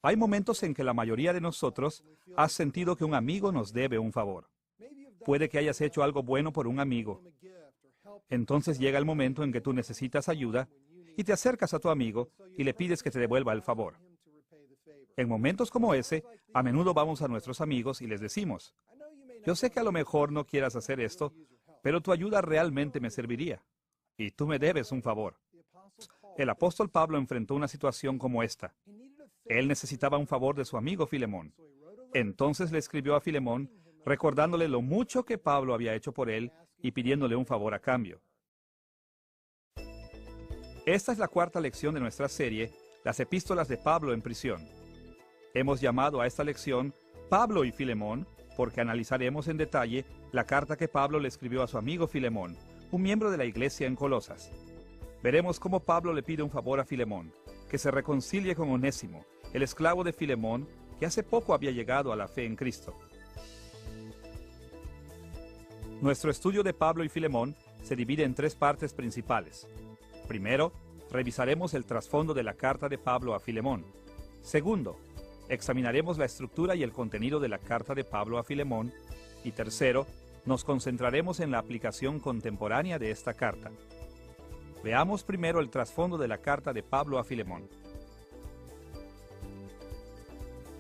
Hay momentos en que la mayoría de nosotros ha sentido que un amigo nos debe un favor. Puede que hayas hecho algo bueno por un amigo. Entonces llega el momento en que tú necesitas ayuda y te acercas a tu amigo y le pides que te devuelva el favor. En momentos como ese, a menudo vamos a nuestros amigos y les decimos, yo sé que a lo mejor no quieras hacer esto, pero tu ayuda realmente me serviría, y tú me debes un favor. El apóstol Pablo enfrentó una situación como esta. Él necesitaba un favor de su amigo Filemón. Entonces le escribió a Filemón, recordándole lo mucho que Pablo había hecho por él y pidiéndole un favor a cambio. Esta es la cuarta lección de nuestra serie, Las epístolas de Pablo en prisión. Hemos llamado a esta lección Pablo y Filemón porque analizaremos en detalle la carta que Pablo le escribió a su amigo Filemón, un miembro de la iglesia en Colosas. Veremos cómo Pablo le pide un favor a Filemón, que se reconcilie con Onésimo, el esclavo de Filemón, que hace poco había llegado a la fe en Cristo. Nuestro estudio de Pablo y Filemón se divide en tres partes principales. Primero, revisaremos el trasfondo de la carta de Pablo a Filemón. Segundo, examinaremos la estructura y el contenido de la carta de Pablo a Filemón. Y tercero, nos concentraremos en la aplicación contemporánea de esta carta. Veamos primero el trasfondo de la carta de Pablo a Filemón.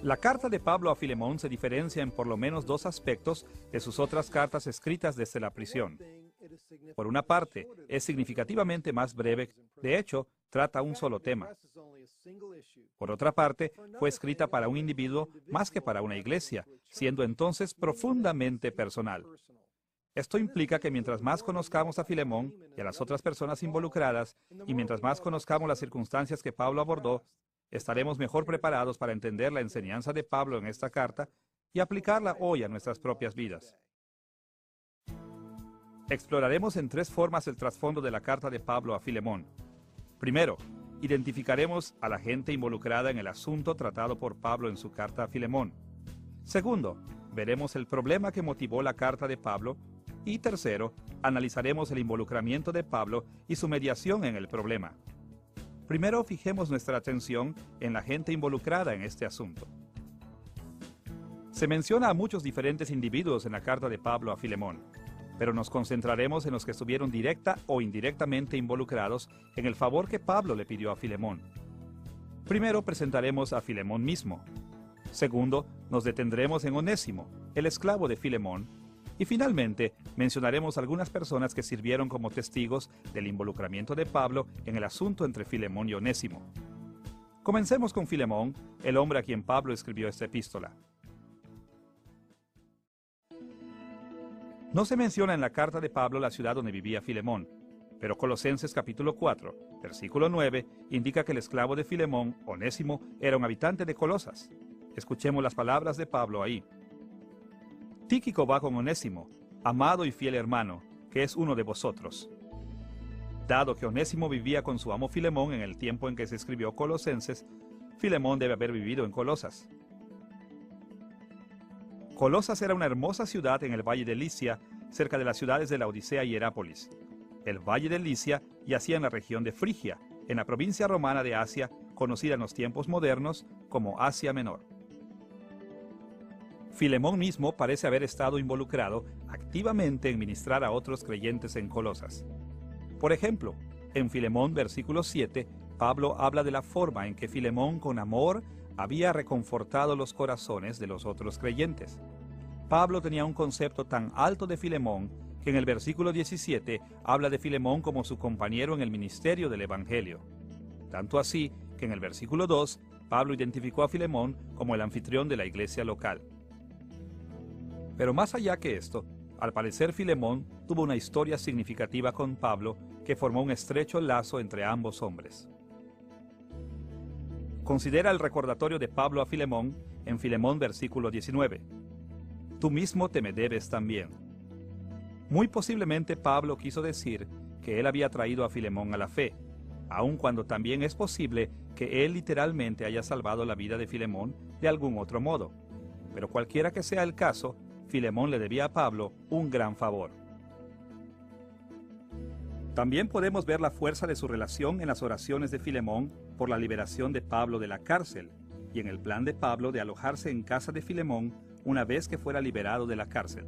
La carta de Pablo a Filemón se diferencia en por lo menos dos aspectos de sus otras cartas escritas desde la prisión. Por una parte, es significativamente más breve, de hecho, trata un solo tema. Por otra parte, fue escrita para un individuo más que para una iglesia, siendo entonces profundamente personal. Esto implica que mientras más conozcamos a Filemón y a las otras personas involucradas, y mientras más conozcamos las circunstancias que Pablo abordó, estaremos mejor preparados para entender la enseñanza de Pablo en esta carta y aplicarla hoy a nuestras propias vidas. Exploraremos en tres formas el trasfondo de la carta de Pablo a Filemón. Primero, identificaremos a la gente involucrada en el asunto tratado por Pablo en su carta a Filemón. Segundo, veremos el problema que motivó la carta de Pablo. Y tercero, analizaremos el involucramiento de Pablo y su mediación en el problema. Primero, fijemos nuestra atención en la gente involucrada en este asunto. Se menciona a muchos diferentes individuos en la carta de Pablo a Filemón, pero nos concentraremos en los que estuvieron directa o indirectamente involucrados en el favor que Pablo le pidió a Filemón. Primero presentaremos a Filemón mismo. Segundo, nos detendremos en Onésimo, el esclavo de Filemón. Y finalmente, mencionaremos algunas personas que sirvieron como testigos del involucramiento de Pablo en el asunto entre Filemón y Onésimo. Comencemos con Filemón, el hombre a quien Pablo escribió esta epístola. No se menciona en la carta de Pablo la ciudad donde vivía Filemón, pero Colosenses capítulo 4, versículo 9, indica que el esclavo de Filemón, Onésimo, era un habitante de Colosas. Escuchemos las palabras de Pablo ahí. Tíquico va con Onésimo, amado y fiel hermano, que es uno de vosotros. Dado que Onésimo vivía con su amo Filemón en el tiempo en que se escribió Colosenses, Filemón debe haber vivido en Colosas. Colosas era una hermosa ciudad en el valle de Licia, cerca de las ciudades de Laodicea y Herápolis. El valle de Licia yacía en la región de Frigia, en la provincia romana de Asia, conocida en los tiempos modernos como Asia Menor. Filemón mismo parece haber estado involucrado activamente en ministrar a otros creyentes en Colosas. Por ejemplo, en Filemón versículo 7, Pablo habla de la forma en que Filemón con amor había reconfortado los corazones de los otros creyentes. Pablo tenía un concepto tan alto de Filemón que en el versículo 17 habla de Filemón como su compañero en el ministerio del Evangelio. Tanto así que en el versículo 2, Pablo identificó a Filemón como el anfitrión de la iglesia local. Pero más allá que esto, al parecer Filemón tuvo una historia significativa con Pablo que formó un estrecho lazo entre ambos hombres. Considera el recordatorio de Pablo a Filemón en Filemón versículo 19. Tú mismo te me debes también. Muy posiblemente Pablo quiso decir que él había traído a Filemón a la fe, aun cuando también es posible que él literalmente haya salvado la vida de Filemón de algún otro modo. Pero cualquiera que sea el caso, Filemón le debía a Pablo un gran favor. También podemos ver la fuerza de su relación en las oraciones de Filemón por la liberación de Pablo de la cárcel. y en el plan de Pablo de alojarse en casa de Filemón una vez que fuera liberado de la cárcel.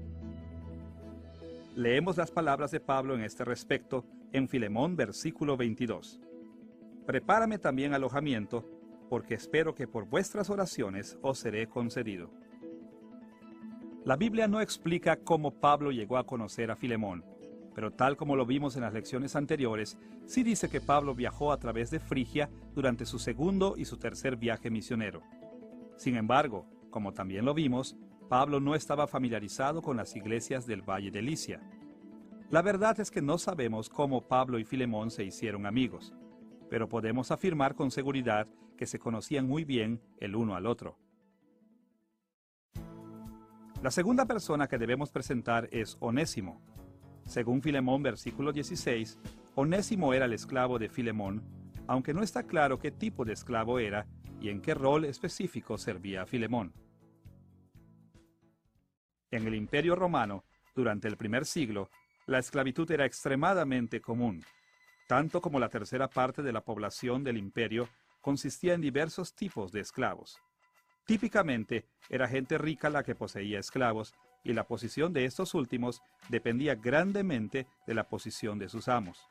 Leemos las palabras de Pablo en este respecto en Filemón versículo 22. Prepárame también alojamiento, porque espero que por vuestras oraciones os seré concedido. La Biblia no explica cómo Pablo llegó a conocer a Filemón, pero tal como lo vimos en las lecciones anteriores, sí dice que Pablo viajó a través de Frigia durante su segundo y su tercer viaje misionero. Sin embargo, como también lo vimos, Pablo no estaba familiarizado con las iglesias del Valle de Licia. La verdad es que no sabemos cómo Pablo y Filemón se hicieron amigos, pero podemos afirmar con seguridad que se conocían muy bien el uno al otro. La segunda persona que debemos presentar es Onésimo. Según Filemón versículo 16, Onésimo era el esclavo de Filemón, aunque no está claro qué tipo de esclavo era y en qué rol específico servía a Filemón. En el Imperio Romano, durante el primer siglo, la esclavitud era extremadamente común. Tanto como la tercera parte de la población del imperio consistía en diversos tipos de esclavos. Típicamente, era gente rica la que poseía esclavos, y la posición de estos últimos dependía grandemente de la posición de sus amos.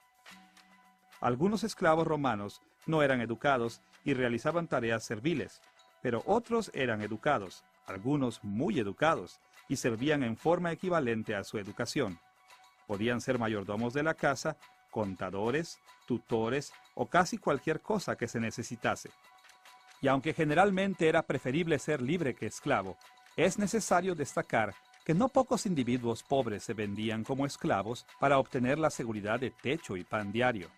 Algunos esclavos romanos no eran educados y realizaban tareas serviles, pero otros eran educados, algunos muy educados, y servían en forma equivalente a su educación. Podían ser mayordomos de la casa, contadores, tutores o casi cualquier cosa que se necesitase. Y aunque generalmente era preferible ser libre que esclavo, es necesario destacar que no pocos individuos pobres se vendían como esclavos para obtener la seguridad de techo y pan diario.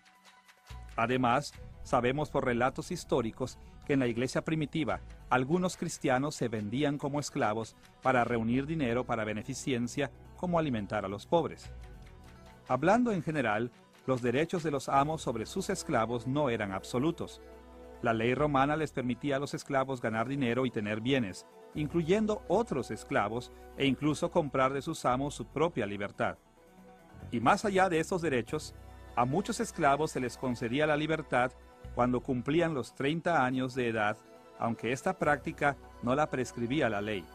Además, sabemos por relatos históricos que en la iglesia primitiva algunos cristianos se vendían como esclavos para reunir dinero para beneficencia como alimentar a los pobres. Hablando en general, los derechos de los amos sobre sus esclavos no eran absolutos. La ley romana les permitía a los esclavos ganar dinero y tener bienes, incluyendo otros esclavos, e incluso comprar de sus amos su propia libertad. Y más allá de estos derechos, a muchos esclavos se les concedía la libertad cuando cumplían los 30 años de edad, aunque esta práctica no la prescribía la ley.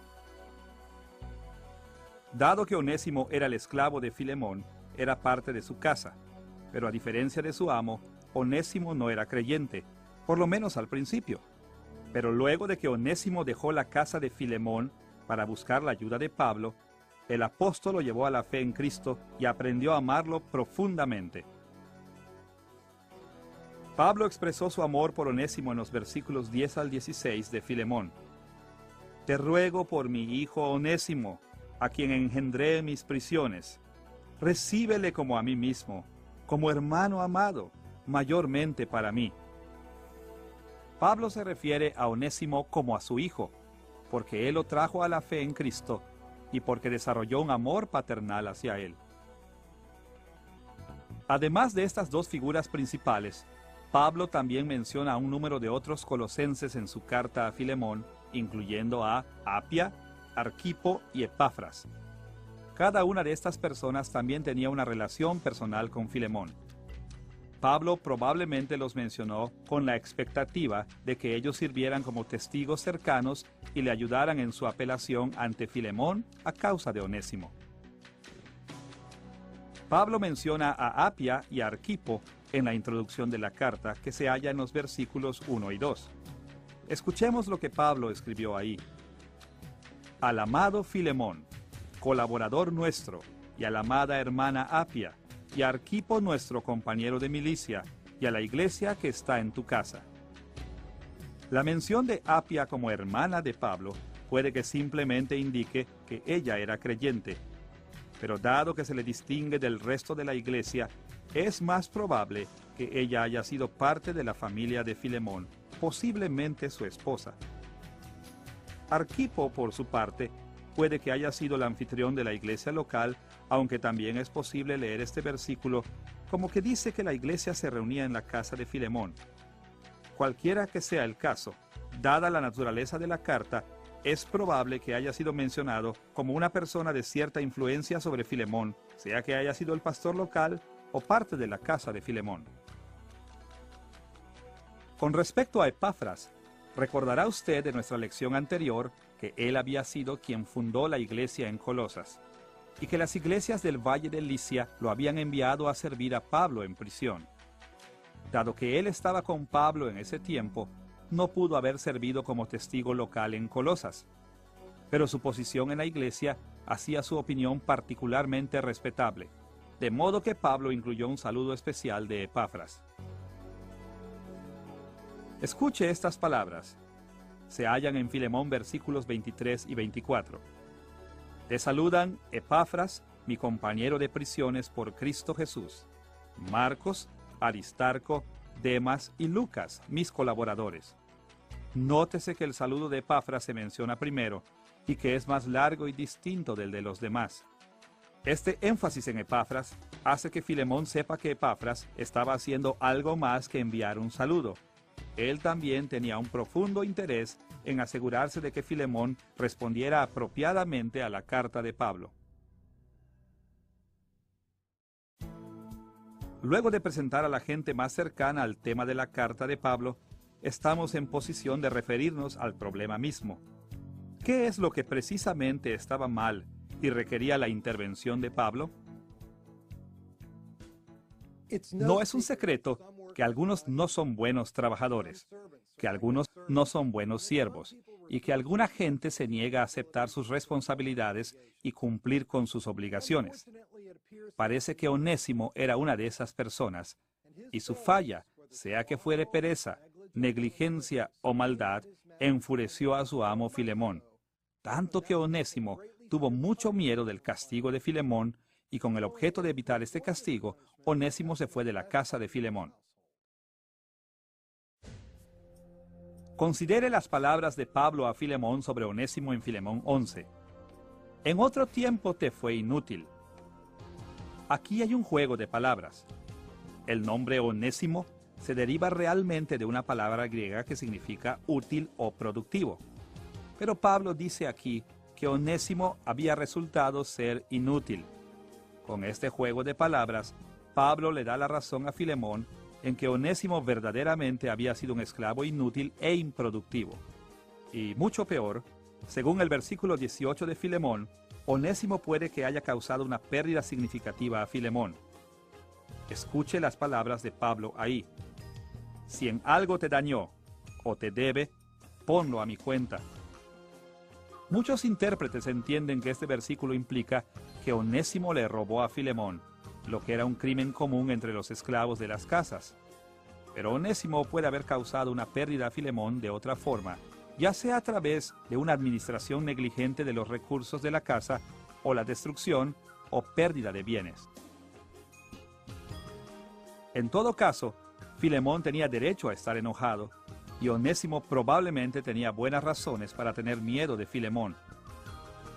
Dado que Onésimo era el esclavo de Filemón, era parte de su casa, pero a diferencia de su amo, Onésimo no era creyente, por lo menos al principio. Pero luego de que Onésimo dejó la casa de Filemón para buscar la ayuda de Pablo, el apóstol lo llevó a la fe en Cristo y aprendió a amarlo profundamente. Pablo expresó su amor por Onésimo en los versículos 10 al 16 de Filemón. Te ruego por mi hijo Onésimo, a quien engendré en mis prisiones. Recíbele como a mí mismo, como hermano amado, mayormente para mí. Pablo se refiere a Onésimo como a su hijo, porque él lo trajo a la fe en Cristo y porque desarrolló un amor paternal hacia él. Además de estas dos figuras principales, Pablo también menciona a un número de otros colosenses en su carta a Filemón, incluyendo a Apia, Arquipo y Epafras. Cada una de estas personas también tenía una relación personal con Filemón. Pablo probablemente los mencionó con la expectativa de que ellos sirvieran como testigos cercanos y le ayudaran en su apelación ante Filemón a causa de Onésimo. Pablo menciona a Apia y a Arquipo en la introducción de la carta que se halla en los versículos 1 y 2. Escuchemos lo que Pablo escribió ahí. Al amado Filemón, colaborador nuestro, y a la amada hermana Apia, y a Arquipo nuestro compañero de milicia, y a la iglesia que está en tu casa. La mención de Apia como hermana de Pablo puede que simplemente indique que ella era creyente, pero dado que se le distingue del resto de la iglesia, es más probable que ella haya sido parte de la familia de Filemón, posiblemente su esposa. Arquipo, por su parte, puede que haya sido el anfitrión de la iglesia local, aunque también es posible leer este versículo como que dice que la iglesia se reunía en la casa de Filemón. Cualquiera que sea el caso, dada la naturaleza de la carta, es probable que haya sido mencionado como una persona de cierta influencia sobre Filemón, sea que haya sido el pastor local o parte de la casa de Filemón. Con respecto a Epafras, Recordará usted de nuestra lección anterior que él había sido quien fundó la iglesia en Colosas, y que las iglesias del Valle de Licia lo habían enviado a servir a Pablo en prisión. Dado que él estaba con Pablo en ese tiempo, no pudo haber servido como testigo local en Colosas, pero su posición en la iglesia hacía su opinión particularmente respetable, de modo que Pablo incluyó un saludo especial de Epafras. Escuche estas palabras. Se hallan en Filemón versículos 23 y 24. Te saludan Epafras, mi compañero de prisiones por Cristo Jesús, Marcos, Aristarco, Demas y Lucas, mis colaboradores. Nótese que el saludo de Epafras se menciona primero y que es más largo y distinto del de los demás. Este énfasis en Epafras hace que Filemón sepa que Epafras estaba haciendo algo más que enviar un saludo. Él también tenía un profundo interés en asegurarse de que Filemón respondiera apropiadamente a la carta de Pablo. Luego de presentar a la gente más cercana al tema de la carta de Pablo, estamos en posición de referirnos al problema mismo. ¿Qué es lo que precisamente estaba mal y requería la intervención de Pablo? No es un secreto que algunos no son buenos trabajadores, que algunos no son buenos siervos, y que alguna gente se niega a aceptar sus responsabilidades y cumplir con sus obligaciones. Parece que Onésimo era una de esas personas, y su falla, sea que fuere pereza, negligencia o maldad, enfureció a su amo Filemón, tanto que Onésimo tuvo mucho miedo del castigo de Filemón, y con el objeto de evitar este castigo, Onésimo se fue de la casa de Filemón. Considere las palabras de Pablo a Filemón sobre Onésimo en Filemón 11. En otro tiempo te fue inútil. Aquí hay un juego de palabras. El nombre Onésimo se deriva realmente de una palabra griega que significa útil o productivo. Pero Pablo dice aquí que Onésimo había resultado ser inútil. Con este juego de palabras, Pablo le da la razón a Filemón en que Onésimo verdaderamente había sido un esclavo inútil e improductivo. Y mucho peor, según el versículo 18 de Filemón, Onésimo puede que haya causado una pérdida significativa a Filemón. Escuche las palabras de Pablo ahí. Si en algo te dañó o te debe, ponlo a mi cuenta. Muchos intérpretes entienden que este versículo implica que Onésimo le robó a Filemón, lo que era un crimen común entre los esclavos de las casas. Pero Onésimo puede haber causado una pérdida a Filemón de otra forma, ya sea a través de una administración negligente de los recursos de la casa, o la destrucción o pérdida de bienes. En todo caso, Filemón tenía derecho a estar enojado, y Onésimo probablemente tenía buenas razones para tener miedo de Filemón.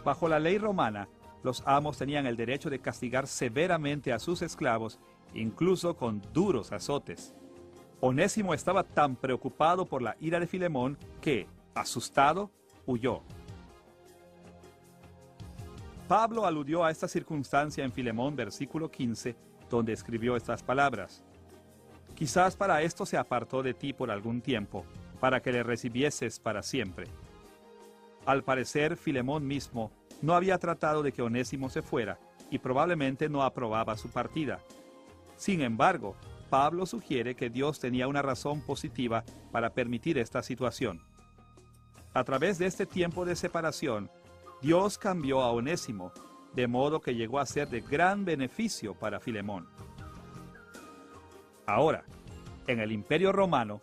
Bajo la ley romana, los amos tenían el derecho de castigar severamente a sus esclavos, incluso con duros azotes. Onésimo estaba tan preocupado por la ira de Filemón que, asustado, huyó. Pablo aludió a esta circunstancia en Filemón versículo 15, donde escribió estas palabras. Quizás para esto se apartó de ti por algún tiempo, para que le recibieses para siempre. Al parecer, Filemón mismo no había tratado de que Onésimo se fuera, y probablemente no aprobaba su partida. Sin embargo, Pablo sugiere que Dios tenía una razón positiva para permitir esta situación. A través de este tiempo de separación, Dios cambió a Onésimo, de modo que llegó a ser de gran beneficio para Filemón. Ahora, en el Imperio Romano,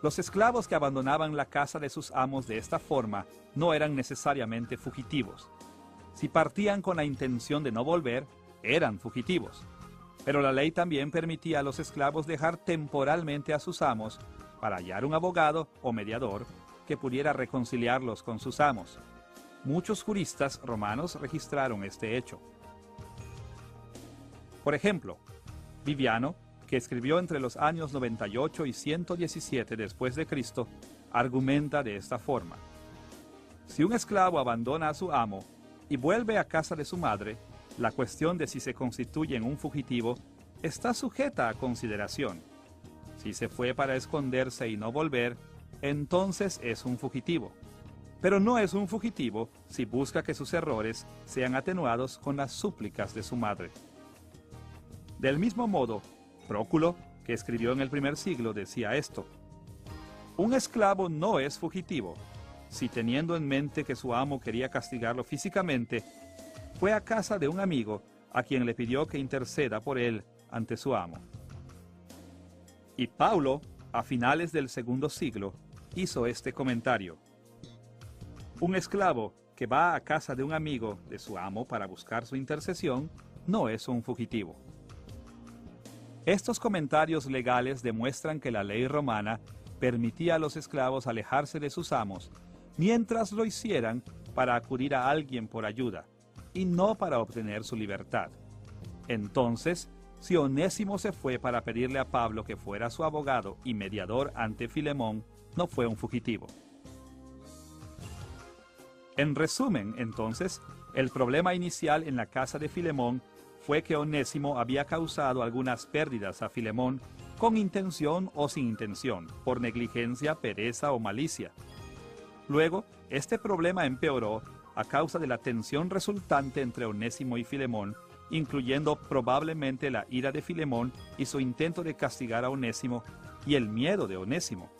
los esclavos que abandonaban la casa de sus amos de esta forma no eran necesariamente fugitivos. Si partían con la intención de no volver, eran fugitivos. Pero la ley también permitía a los esclavos dejar temporalmente a sus amos para hallar un abogado o mediador que pudiera reconciliarlos con sus amos. Muchos juristas romanos registraron este hecho. Por ejemplo, Viviano, que escribió entre los años 98 y 117 después de Cristo, argumenta de esta forma. Si un esclavo abandona a su amo y vuelve a casa de su madre, la cuestión de si se constituye en un fugitivo está sujeta a consideración. Si se fue para esconderse y no volver, entonces es un fugitivo. Pero no es un fugitivo si busca que sus errores sean atenuados con las súplicas de su madre. Del mismo modo, Próculo, que escribió en el primer siglo, decía esto: un esclavo no es fugitivo si, teniendo en mente que su amo quería castigarlo físicamente, fue a casa de un amigo a quien le pidió que interceda por él ante su amo. Y Paulo, a finales del segundo siglo, hizo este comentario: un esclavo que va a casa de un amigo de su amo para buscar su intercesión no es un fugitivo. Estos comentarios legales demuestran que la ley romana permitía a los esclavos alejarse de sus amos mientras lo hicieran para acudir a alguien por ayuda, y no para obtener su libertad. Entonces, si Onésimo se fue para pedirle a Pablo que fuera su abogado y mediador ante Filemón, no fue un fugitivo. En resumen, entonces, el problema inicial en la casa de Filemón fue que Onésimo había causado algunas pérdidas a Filemón con intención o sin intención, por negligencia, pereza o malicia. Luego, este problema empeoró a causa de la tensión resultante entre Onésimo y Filemón, incluyendo probablemente la ira de Filemón y su intento de castigar a Onésimo y el miedo de Onésimo.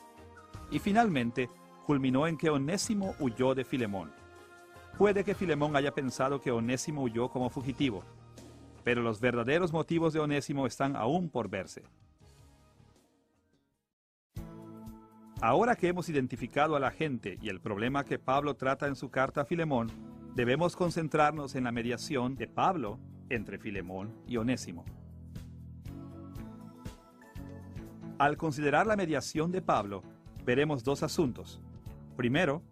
Y finalmente, culminó en que Onésimo huyó de Filemón. Puede que Filemón haya pensado que Onésimo huyó como fugitivo, pero los verdaderos motivos de Onésimo están aún por verse. Ahora que hemos identificado a la gente y el problema que Pablo trata en su carta a Filemón, debemos concentrarnos en la mediación de Pablo entre Filemón y Onésimo. Al considerar la mediación de Pablo, veremos dos asuntos. Primero,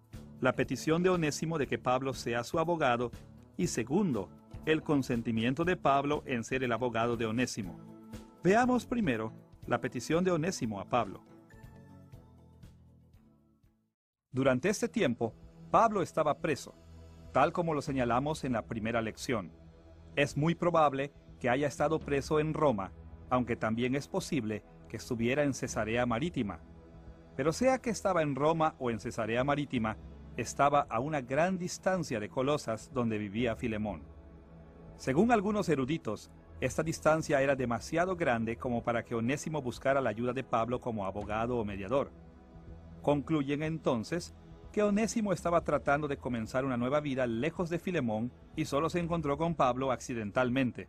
la petición de Onésimo de que Pablo sea su abogado, y segundo, el consentimiento de Pablo en ser el abogado de Onésimo. Veamos primero la petición de Onésimo a Pablo. Durante este tiempo, Pablo estaba preso, tal como lo señalamos en la primera lección. Es muy probable que haya estado preso en Roma, aunque también es posible que estuviera en Cesarea Marítima. Pero sea que estaba en Roma o en Cesarea Marítima, estaba a una gran distancia de Colosas, donde vivía Filemón. Según algunos eruditos, esta distancia era demasiado grande como para que Onésimo buscara la ayuda de Pablo como abogado o mediador. Concluyen entonces que Onésimo estaba tratando de comenzar una nueva vida lejos de Filemón y solo se encontró con Pablo accidentalmente.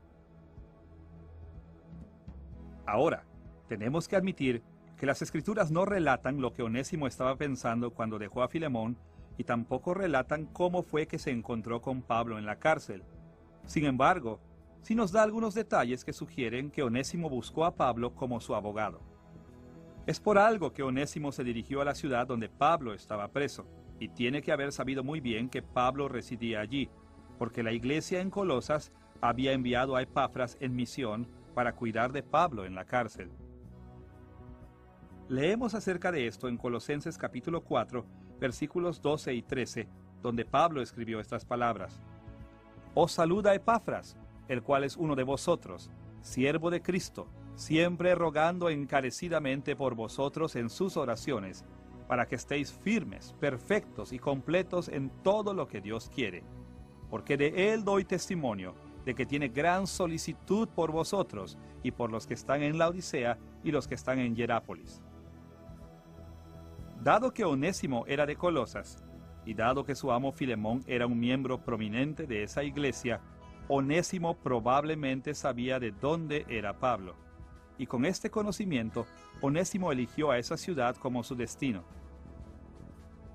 Ahora, tenemos que admitir que las Escrituras no relatan lo que Onésimo estaba pensando cuando dejó a Filemón y tampoco relatan cómo fue que se encontró con Pablo en la cárcel. Sin embargo, sí nos da algunos detalles que sugieren que Onésimo buscó a Pablo como su abogado. Es por algo que Onésimo se dirigió a la ciudad donde Pablo estaba preso, y tiene que haber sabido muy bien que Pablo residía allí, porque la iglesia en Colosas había enviado a Epafras en misión para cuidar de Pablo en la cárcel. Leemos acerca de esto en Colosenses capítulo 4, versículos 12 y 13, donde Pablo escribió estas palabras: Os saluda Epafras, el cual es uno de vosotros, siervo de Cristo, siempre rogando encarecidamente por vosotros en sus oraciones, para que estéis firmes, perfectos y completos en todo lo que Dios quiere. Porque de Él doy testimonio, de que tiene gran solicitud por vosotros, y por los que están en Laodicea y los que están en Hierápolis. Dado que Onésimo era de Colosas, y dado que su amo Filemón era un miembro prominente de esa iglesia, Onésimo probablemente sabía de dónde era Pablo. Y con este conocimiento, Onésimo eligió a esa ciudad como su destino.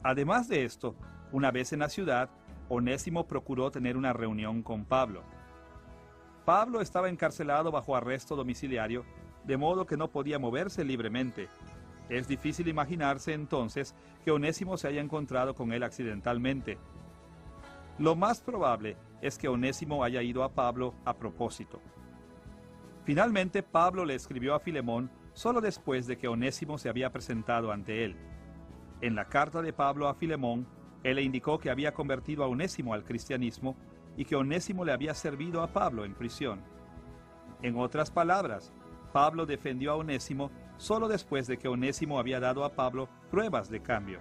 Además de esto, una vez en la ciudad, Onésimo procuró tener una reunión con Pablo. Pablo estaba encarcelado bajo arresto domiciliario, de modo que no podía moverse libremente. Es difícil imaginarse entonces que Onésimo se haya encontrado con él accidentalmente. Lo más probable es que Onésimo haya ido a Pablo a propósito. Finalmente, Pablo le escribió a Filemón solo después de que Onésimo se había presentado ante él. En la carta de Pablo a Filemón, él le indicó que había convertido a Onésimo al cristianismo y que Onésimo le había servido a Pablo en prisión. En otras palabras, Pablo defendió a Onésimo solo después de que Onésimo había dado a Pablo pruebas de cambio.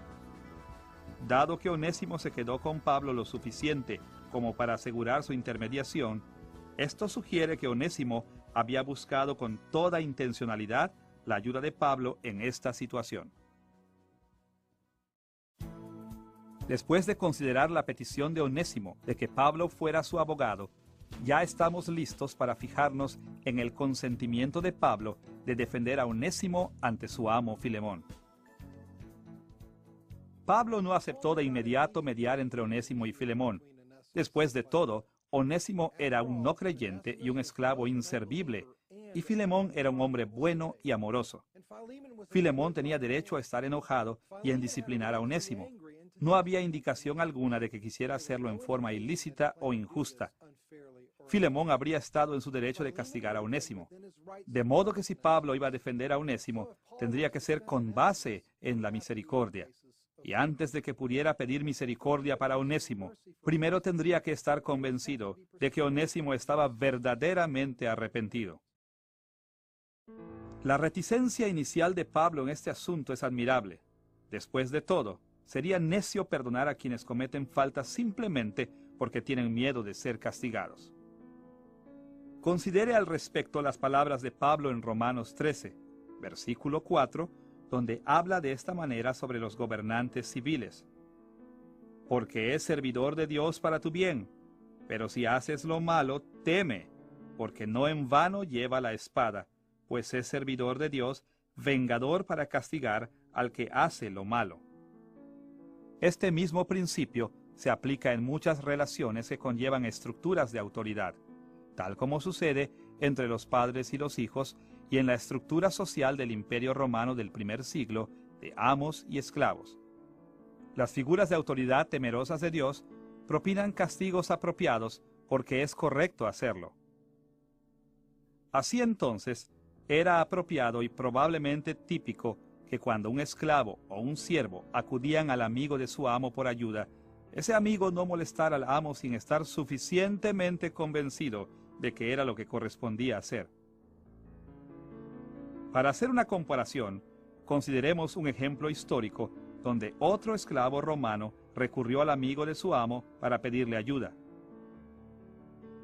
Dado que Onésimo se quedó con Pablo lo suficiente como para asegurar su intermediación, esto sugiere que Onésimo había buscado con toda intencionalidad la ayuda de Pablo en esta situación. Después de considerar la petición de Onésimo de que Pablo fuera su abogado, ya estamos listos para fijarnos en el consentimiento de Pablo de defender a Onésimo ante su amo Filemón. Pablo no aceptó de inmediato mediar entre Onésimo y Filemón. Después de todo, Onésimo era un no creyente y un esclavo inservible, y Filemón era un hombre bueno y amoroso. Filemón tenía derecho a estar enojado y en disciplinar a Onésimo. No había indicación alguna de que quisiera hacerlo en forma ilícita o injusta. Filemón habría estado en su derecho de castigar a Onésimo. De modo que si Pablo iba a defender a Onésimo, tendría que ser con base en la misericordia. Y antes de que pudiera pedir misericordia para Onésimo, primero tendría que estar convencido de que Onésimo estaba verdaderamente arrepentido. La reticencia inicial de Pablo en este asunto es admirable. Después de todo, sería necio perdonar a quienes cometen faltas simplemente porque tienen miedo de ser castigados. Considere al respecto las palabras de Pablo en Romanos 13, versículo 4, donde habla de esta manera sobre los gobernantes civiles. Porque es servidor de Dios para tu bien, pero si haces lo malo, teme, porque no en vano lleva la espada, pues es servidor de Dios, vengador para castigar al que hace lo malo. Este mismo principio se aplica en muchas relaciones que conllevan estructuras de autoridad, tal como sucede entre los padres y los hijos y en la estructura social del Imperio Romano del primer siglo de amos y esclavos. Las figuras de autoridad temerosas de Dios propinan castigos apropiados porque es correcto hacerlo. Así entonces, era apropiado y probablemente típico que cuando un esclavo o un siervo acudían al amigo de su amo por ayuda, ese amigo no molestara al amo sin estar suficientemente convencido de que era lo que correspondía hacer. Para hacer una comparación, consideremos un ejemplo histórico donde otro esclavo romano recurrió al amigo de su amo para pedirle ayuda.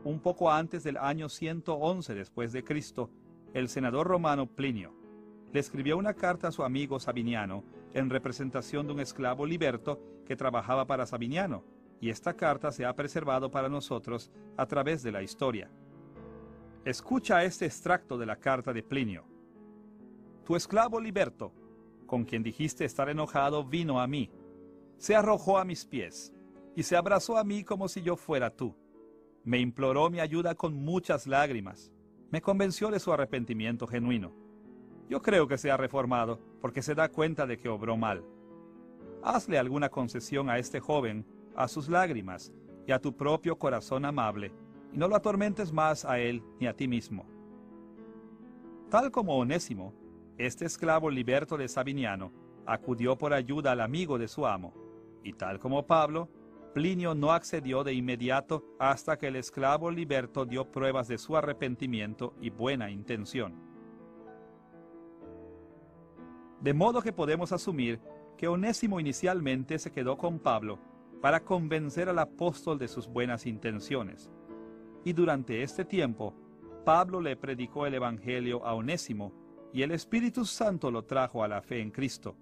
Un poco antes del año 111 después de Cristo, el senador romano Plinio le escribió una carta a su amigo Sabiniano en representación de un esclavo liberto que trabajaba para Sabiniano, y esta carta se ha preservado para nosotros a través de la historia. Escucha este extracto de la carta de Plinio. Tu esclavo liberto, con quien dijiste estar enojado, vino a mí. Se arrojó a mis pies y se abrazó a mí como si yo fuera tú. Me imploró mi ayuda con muchas lágrimas. Me convenció de su arrepentimiento genuino. Yo creo que se ha reformado porque se da cuenta de que obró mal. Hazle alguna concesión a este joven, a sus lágrimas y a tu propio corazón amable, y no lo atormentes más a él ni a ti mismo. Tal como Onésimo, este esclavo liberto de Sabiniano acudió por ayuda al amigo de su amo, y tal como Pablo, Plinio no accedió de inmediato hasta que el esclavo liberto dio pruebas de su arrepentimiento y buena intención. De modo que podemos asumir que Onésimo inicialmente se quedó con Pablo para convencer al apóstol de sus buenas intenciones. Y durante este tiempo, Pablo le predicó el Evangelio a Onésimo, y el Espíritu Santo lo trajo a la fe en Cristo.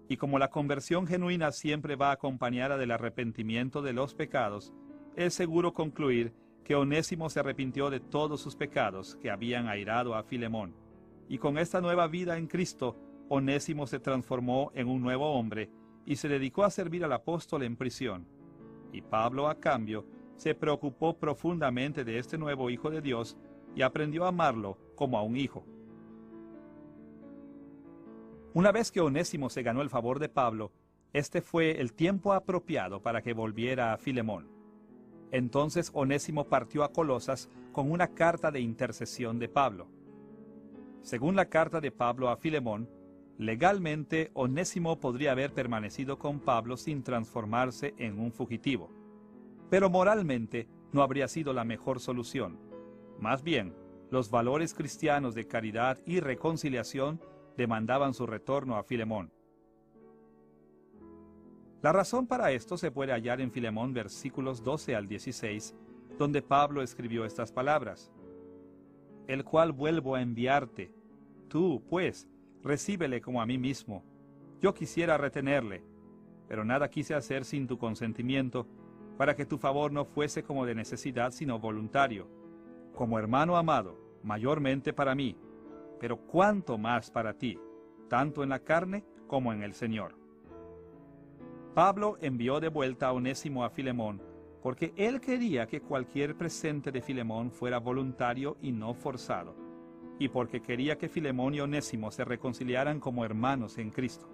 Y como la conversión genuina siempre va acompañada del arrepentimiento de los pecados, es seguro concluir que Onésimo se arrepintió de todos sus pecados que habían airado a Filemón. Y con esta nueva vida en Cristo, Onésimo se transformó en un nuevo hombre y se dedicó a servir al apóstol en prisión. Y Pablo, a cambio, se preocupó profundamente de este nuevo hijo de Dios y aprendió a amarlo como a un hijo. Una vez que Onésimo se ganó el favor de Pablo, este fue el tiempo apropiado para que volviera a Filemón. Entonces Onésimo partió a Colosas con una carta de intercesión de Pablo. Según la carta de Pablo a Filemón, legalmente Onésimo podría haber permanecido con Pablo sin transformarse en un fugitivo. Pero moralmente no habría sido la mejor solución. Más bien, los valores cristianos de caridad y reconciliación demandaban su retorno a Filemón. La razón para esto se puede hallar en Filemón versículos 12 al 16, donde Pablo escribió estas palabras: el cual vuelvo a enviarte. Tú, pues, recíbele como a mí mismo. Yo quisiera retenerle, pero nada quise hacer sin tu consentimiento, para que tu favor no fuese como de necesidad, sino voluntario, como hermano amado, mayormente para mí, pero cuánto más para ti, tanto en la carne como en el Señor. Pablo envió de vuelta a Onésimo a Filemón, porque él quería que cualquier presente de Filemón fuera voluntario y no forzado, y porque quería que Filemón y Onésimo se reconciliaran como hermanos en Cristo.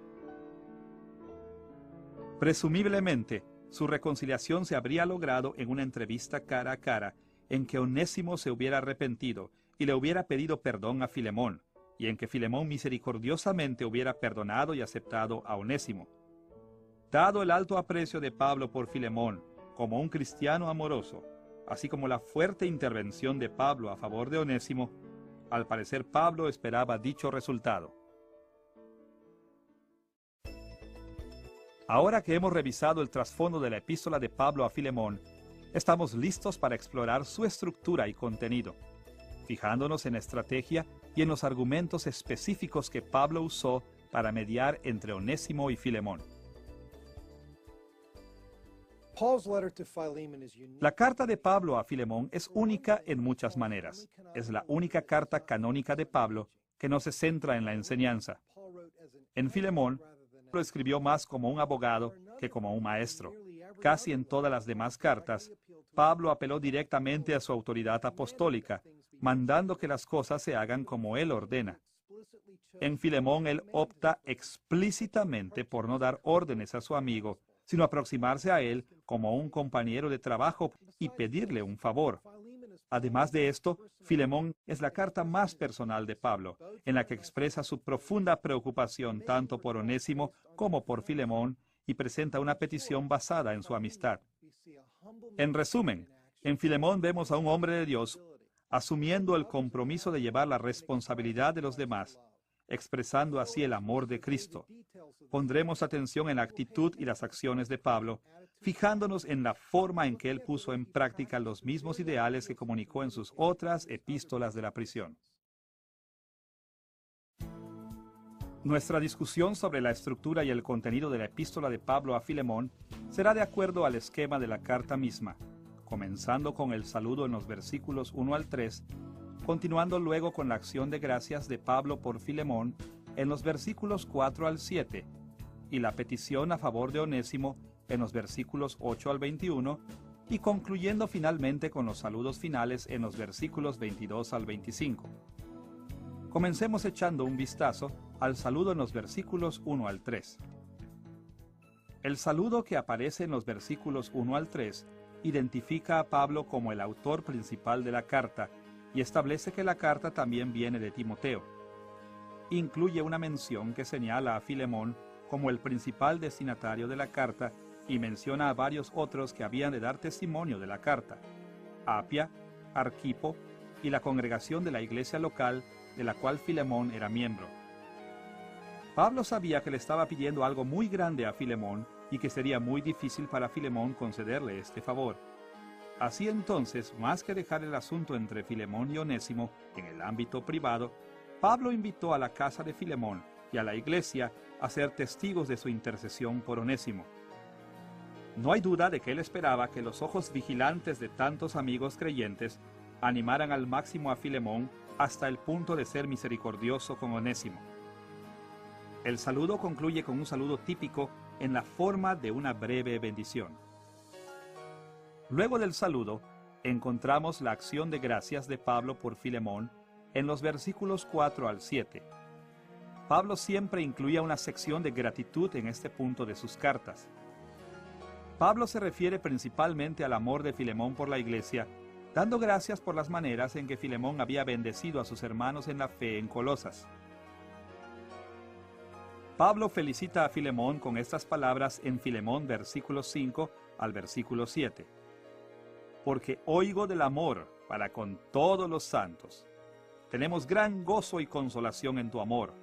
Presumiblemente, su reconciliación se habría logrado en una entrevista cara a cara, en que Onésimo se hubiera arrepentido y le hubiera pedido perdón a Filemón, y en que Filemón misericordiosamente hubiera perdonado y aceptado a Onésimo. Dado el alto aprecio de Pablo por Filemón como un cristiano amoroso, así como la fuerte intervención de Pablo a favor de Onésimo, al parecer Pablo esperaba dicho resultado. Ahora que hemos revisado el trasfondo de la epístola de Pablo a Filemón, estamos listos para explorar su estructura y contenido, fijándonos en la estrategia y en los argumentos específicos que Pablo usó para mediar entre Onésimo y Filemón. La carta de Pablo a Filemón es única en muchas maneras. Es la única carta canónica de Pablo que no se centra en la enseñanza. En Filemón, lo escribió más como un abogado que como un maestro. Casi en todas las demás cartas, Pablo apeló directamente a su autoridad apostólica, mandando que las cosas se hagan como él ordena. En Filemón, él opta explícitamente por no dar órdenes a su amigo, sino aproximarse a él como un compañero de trabajo y pedirle un favor. Además de esto, Filemón es la carta más personal de Pablo, en la que expresa su profunda preocupación tanto por Onésimo como por Filemón y presenta una petición basada en su amistad. En resumen, en Filemón vemos a un hombre de Dios asumiendo el compromiso de llevar la responsabilidad de los demás, expresando así el amor de Cristo. Pondremos atención en la actitud y las acciones de Pablo, fijándonos en la forma en que él puso en práctica los mismos ideales que comunicó en sus otras epístolas de la prisión. Nuestra discusión sobre la estructura y el contenido de la epístola de Pablo a Filemón será de acuerdo al esquema de la carta misma, comenzando con el saludo en los versículos 1 al 3, continuando luego con la acción de gracias de Pablo por Filemón en los versículos 4 al 7, y la petición a favor de Onésimo en los versículos 8 al 21, y concluyendo finalmente con los saludos finales en los versículos 22 al 25. Comencemos echando un vistazo al saludo en los versículos 1 al 3. El saludo que aparece en los versículos 1 al 3 identifica a Pablo como el autor principal de la carta y establece que la carta también viene de Timoteo. Incluye una mención que señala a Filemón como el principal destinatario de la carta y menciona a varios otros que habían de dar testimonio de la carta: Apia, Arquipo y la congregación de la iglesia local de la cual Filemón era miembro. Pablo sabía que le estaba pidiendo algo muy grande a Filemón y que sería muy difícil para Filemón concederle este favor. Así entonces, más que dejar el asunto entre Filemón y Onésimo en el ámbito privado, Pablo invitó a la casa de Filemón y a la iglesia a ser testigos de su intercesión por Onésimo. No hay duda de que él esperaba que los ojos vigilantes de tantos amigos creyentes animaran al máximo a Filemón hasta el punto de ser misericordioso con Onésimo. El saludo concluye con un saludo típico en la forma de una breve bendición. Luego del saludo, encontramos la acción de gracias de Pablo por Filemón en los versículos 4 al 7. Pablo siempre incluía una sección de gratitud en este punto de sus cartas. Pablo se refiere principalmente al amor de Filemón por la iglesia, dando gracias por las maneras en que Filemón había bendecido a sus hermanos en la fe en Colosas. Pablo felicita a Filemón con estas palabras en Filemón versículos 5 al versículo 7. Porque oigo del amor para con todos los santos. Tenemos gran gozo y consolación en tu amor,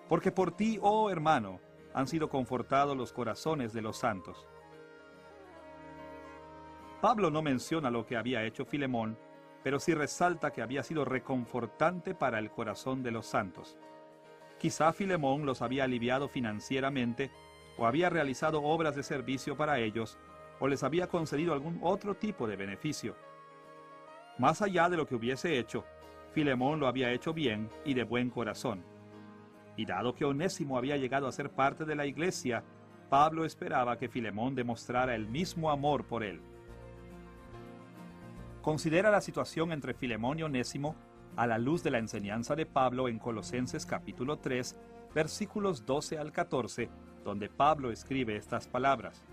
porque por ti, oh hermano, han sido confortados los corazones de los santos. Pablo no menciona lo que había hecho Filemón, pero sí resalta que había sido reconfortante para el corazón de los santos. Quizá Filemón los había aliviado financieramente, o había realizado obras de servicio para ellos, o les había concedido algún otro tipo de beneficio. Más allá de lo que hubiese hecho, Filemón lo había hecho bien y de buen corazón. Y dado que Onésimo había llegado a ser parte de la iglesia, Pablo esperaba que Filemón demostrara el mismo amor por él. Considera la situación entre Filemón y Onésimo a la luz de la enseñanza de Pablo en Colosenses capítulo 3, versículos 12 al 14, donde Pablo escribe estas palabras.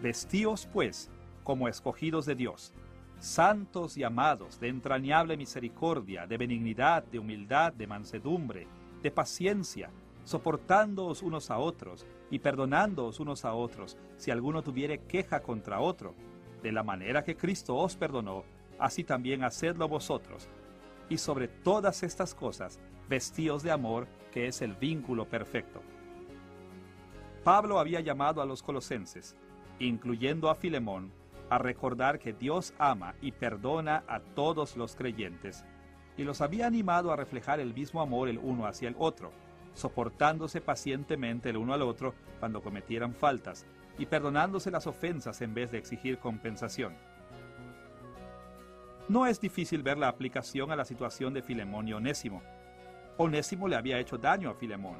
Vestíos, pues, como escogidos de Dios, santos y amados, de entrañable misericordia, de benignidad, de humildad, de mansedumbre, de paciencia, soportándoos unos a otros y perdonándoos unos a otros, si alguno tuviere queja contra otro. De la manera que Cristo os perdonó, así también hacedlo vosotros. Y sobre todas estas cosas, vestíos de amor, que es el vínculo perfecto. Pablo había llamado a los colosenses, incluyendo a Filemón, a recordar que Dios ama y perdona a todos los creyentes, y los había animado a reflejar el mismo amor el uno hacia el otro, soportándose pacientemente el uno al otro cuando cometieran faltas, y perdonándose las ofensas en vez de exigir compensación. No es difícil ver la aplicación a la situación de Filemón y Onésimo. Onésimo le había hecho daño a Filemón.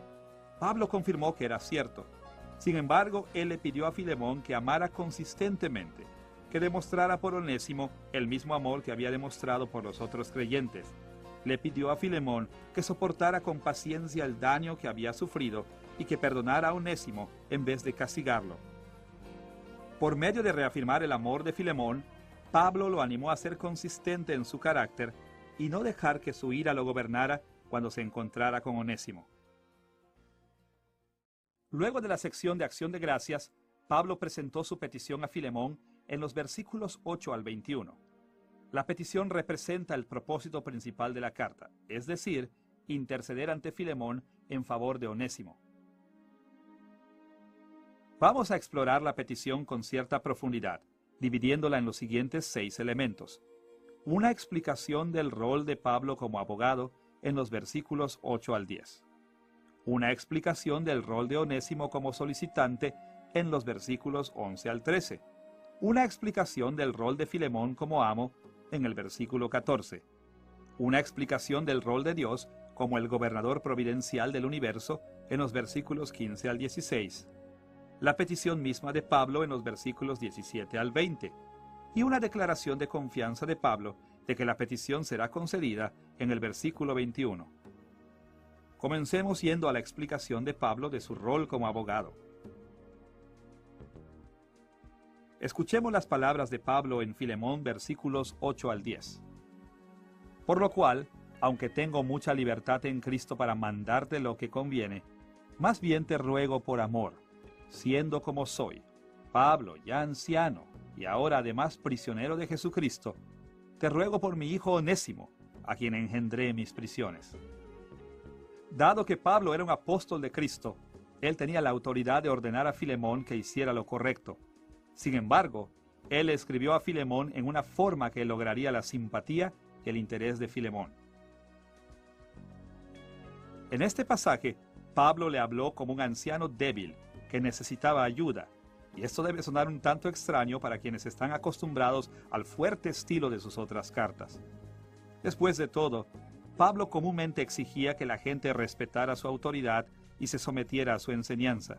Pablo confirmó que era cierto. Sin embargo, él le pidió a Filemón que amara consistentemente, que demostrara por Onésimo el mismo amor que había demostrado por los otros creyentes. Le pidió a Filemón que soportara con paciencia el daño que había sufrido y que perdonara a Onésimo en vez de castigarlo. Por medio de reafirmar el amor de Filemón, Pablo lo animó a ser consistente en su carácter y no dejar que su ira lo gobernara cuando se encontrara con Onésimo. Luego de la sección de acción de gracias, Pablo presentó su petición a Filemón en los versículos 8 al 21. La petición representa el propósito principal de la carta, es decir, interceder ante Filemón en favor de Onésimo. Vamos a explorar la petición con cierta profundidad, dividiéndola en los siguientes 6 elementos. Una explicación del rol de Pablo como abogado en los versículos 8 al 10. Una explicación del rol de Onésimo como solicitante en los versículos 11 al 13. Una explicación del rol de Filemón como amo en el versículo 14. Una explicación del rol de Dios como el gobernador providencial del universo en los versículos 15 al 16. La petición misma de Pablo en los versículos 17 al 20, y una declaración de confianza de Pablo de que la petición será concedida en el versículo 21. Comencemos yendo a la explicación de Pablo de su rol como abogado. Escuchemos las palabras de Pablo en Filemón versículos 8 al 10. Por lo cual, aunque tengo mucha libertad en Cristo para mandarte lo que conviene, más bien te ruego por amor, siendo como soy, Pablo, ya anciano, y ahora además prisionero de Jesucristo, te ruego por mi hijo Onésimo, a quien engendré mis prisiones. Dado que Pablo era un apóstol de Cristo, él tenía la autoridad de ordenar a Filemón que hiciera lo correcto. Sin embargo, él escribió a Filemón en una forma que lograría la simpatía y el interés de Filemón. En este pasaje, Pablo le habló como un anciano débil que necesitaba ayuda, y esto debe sonar un tanto extraño para quienes están acostumbrados al fuerte estilo de sus otras cartas. Después de todo, Pablo comúnmente exigía que la gente respetara su autoridad y se sometiera a su enseñanza.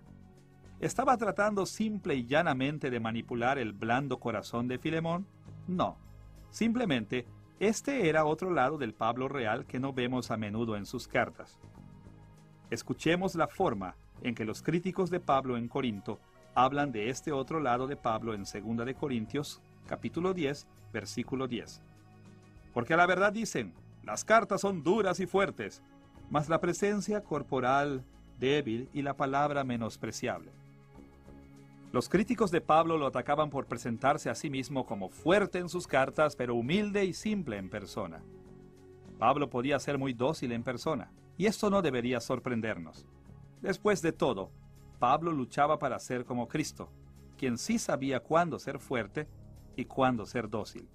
¿Estaba tratando simple y llanamente de manipular el blando corazón de Filemón? No. Simplemente, este era otro lado del Pablo real que no vemos a menudo en sus cartas. Escuchemos la forma en que los críticos de Pablo en Corinto hablan de este otro lado de Pablo en 2 de Corintios, capítulo 10, versículo 10. Porque a la verdad dicen, las cartas son duras y fuertes, mas la presencia corporal débil y la palabra menospreciable. Los críticos de Pablo lo atacaban por presentarse a sí mismo como fuerte en sus cartas, pero humilde y simple en persona. Pablo podía ser muy dócil en persona, y esto no debería sorprendernos. Después de todo, Pablo luchaba para ser como Cristo, quien sí sabía cuándo ser fuerte y cuándo ser dócil.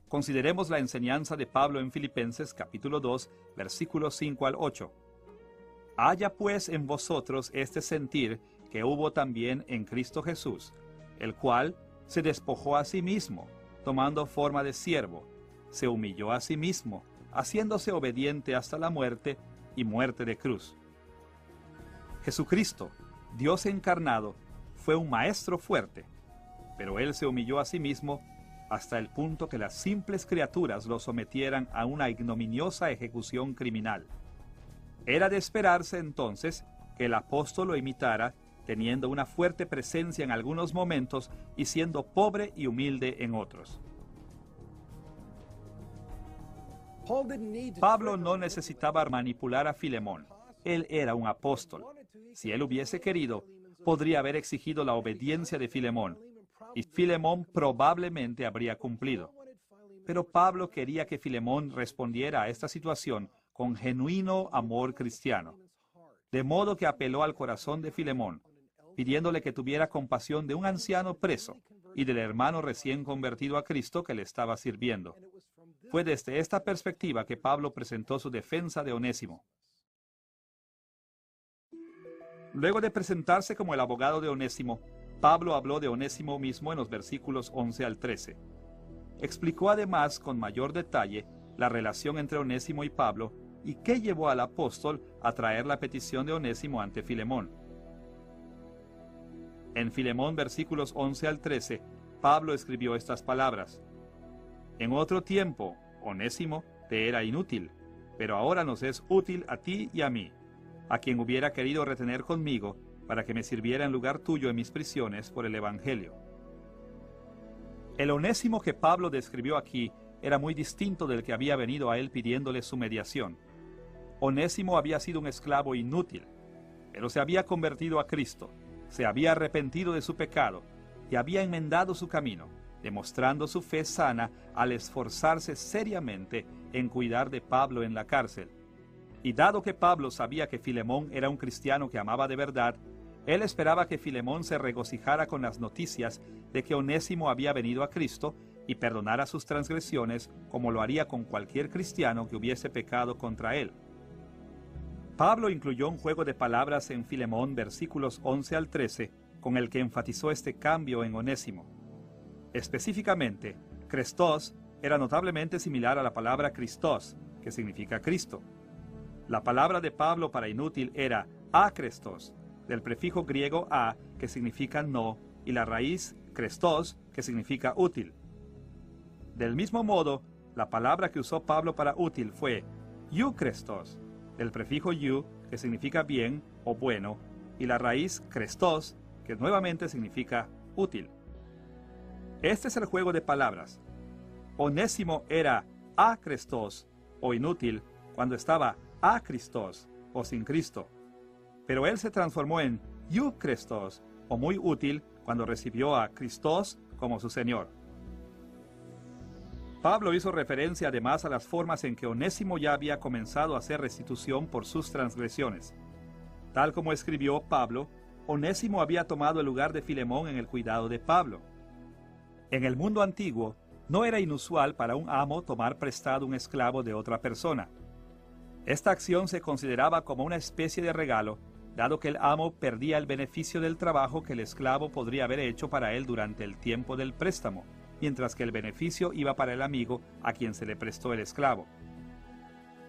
Consideremos la enseñanza de Pablo en Filipenses capítulo 2, versículos 5 al 8. Haya pues en vosotros este sentir que hubo también en Cristo Jesús, el cual se despojó a sí mismo, tomando forma de siervo, se humilló a sí mismo, haciéndose obediente hasta la muerte y muerte de cruz. Jesucristo, Dios encarnado, fue un maestro fuerte, pero él se humilló a sí mismo hasta el punto que las simples criaturas lo sometieran a una ignominiosa ejecución criminal. Era de esperarse entonces que el apóstol lo imitara, teniendo una fuerte presencia en algunos momentos y siendo pobre y humilde en otros. Pablo no necesitaba manipular a Filemón. Él era un apóstol. Si él hubiese querido, podría haber exigido la obediencia de Filemón, y Filemón probablemente habría cumplido. Pero Pablo quería que Filemón respondiera a esta situación con genuino amor cristiano, de modo que apeló al corazón de Filemón, pidiéndole que tuviera compasión de un anciano preso y del hermano recién convertido a Cristo que le estaba sirviendo. Fue desde esta perspectiva que Pablo presentó su defensa de Onésimo. Luego de presentarse como el abogado de Onésimo, Pablo habló de Onésimo mismo en los versículos 11 al 13. Explicó además con mayor detalle la relación entre Onésimo y Pablo y qué llevó al apóstol a traer la petición de Onésimo ante Filemón. En Filemón versículos 11 al 13, Pablo escribió estas palabras: En otro tiempo, Onésimo te era inútil, pero ahora nos es útil a ti y a mí, a quien hubiera querido retener conmigo, para que me sirviera en lugar tuyo en mis prisiones por el Evangelio. El Onésimo que Pablo describió aquí era muy distinto del que había venido a él pidiéndole su mediación. Onésimo había sido un esclavo inútil, pero se había convertido a Cristo, se había arrepentido de su pecado y había enmendado su camino, demostrando su fe sana al esforzarse seriamente en cuidar de Pablo en la cárcel. Y dado que Pablo sabía que Filemón era un cristiano que amaba de verdad, él esperaba que Filemón se regocijara con las noticias de que Onésimo había venido a Cristo y perdonara sus transgresiones como lo haría con cualquier cristiano que hubiese pecado contra él. Pablo incluyó un juego de palabras en Filemón versículos 11 al 13 con el que enfatizó este cambio en Onésimo. Específicamente, Crestos era notablemente similar a la palabra Christos, que significa Cristo. La palabra de Pablo para inútil era akrestos, del prefijo griego a, que significa no, y la raíz krestos, que significa útil. Del mismo modo, la palabra que usó Pablo para útil fue eukrestos, del prefijo eu, que significa bien o bueno, y la raíz krestos, que nuevamente significa útil. Este es el juego de palabras. Onésimo era akrestos, o inútil, cuando estaba a Christos, o sin Cristo. Pero él se transformó en eukrestos, o muy útil, cuando recibió a Christos como su Señor. Pablo hizo referencia además a las formas en que Onésimo ya había comenzado a hacer restitución por sus transgresiones. Tal como escribió Pablo, Onésimo había tomado el lugar de Filemón en el cuidado de Pablo. En el mundo antiguo, no era inusual para un amo tomar prestado un esclavo de otra persona. Esta acción se consideraba como una especie de regalo, dado que el amo perdía el beneficio del trabajo que el esclavo podría haber hecho para él durante el tiempo del préstamo, mientras que el beneficio iba para el amigo a quien se le prestó el esclavo.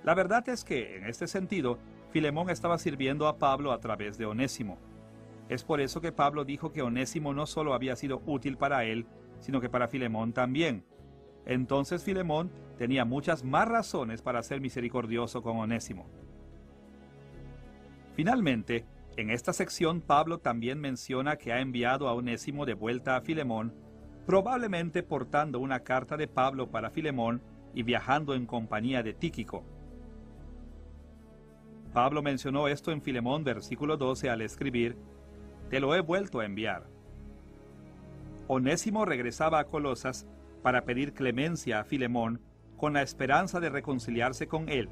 La verdad es que, en este sentido, Filemón estaba sirviendo a Pablo a través de Onésimo. Es por eso que Pablo dijo que Onésimo no solo había sido útil para él, sino que para Filemón también. Entonces Filemón tenía muchas más razones para ser misericordioso con Onésimo. Finalmente, en esta sección Pablo también menciona que ha enviado a Onésimo de vuelta a Filemón, probablemente portando una carta de Pablo para Filemón y viajando en compañía de Tíquico. Pablo mencionó esto en Filemón versículo 12 al escribir: «Te lo he vuelto a enviar». Onésimo regresaba a Colosas para pedir clemencia a Filemón con la esperanza de reconciliarse con él,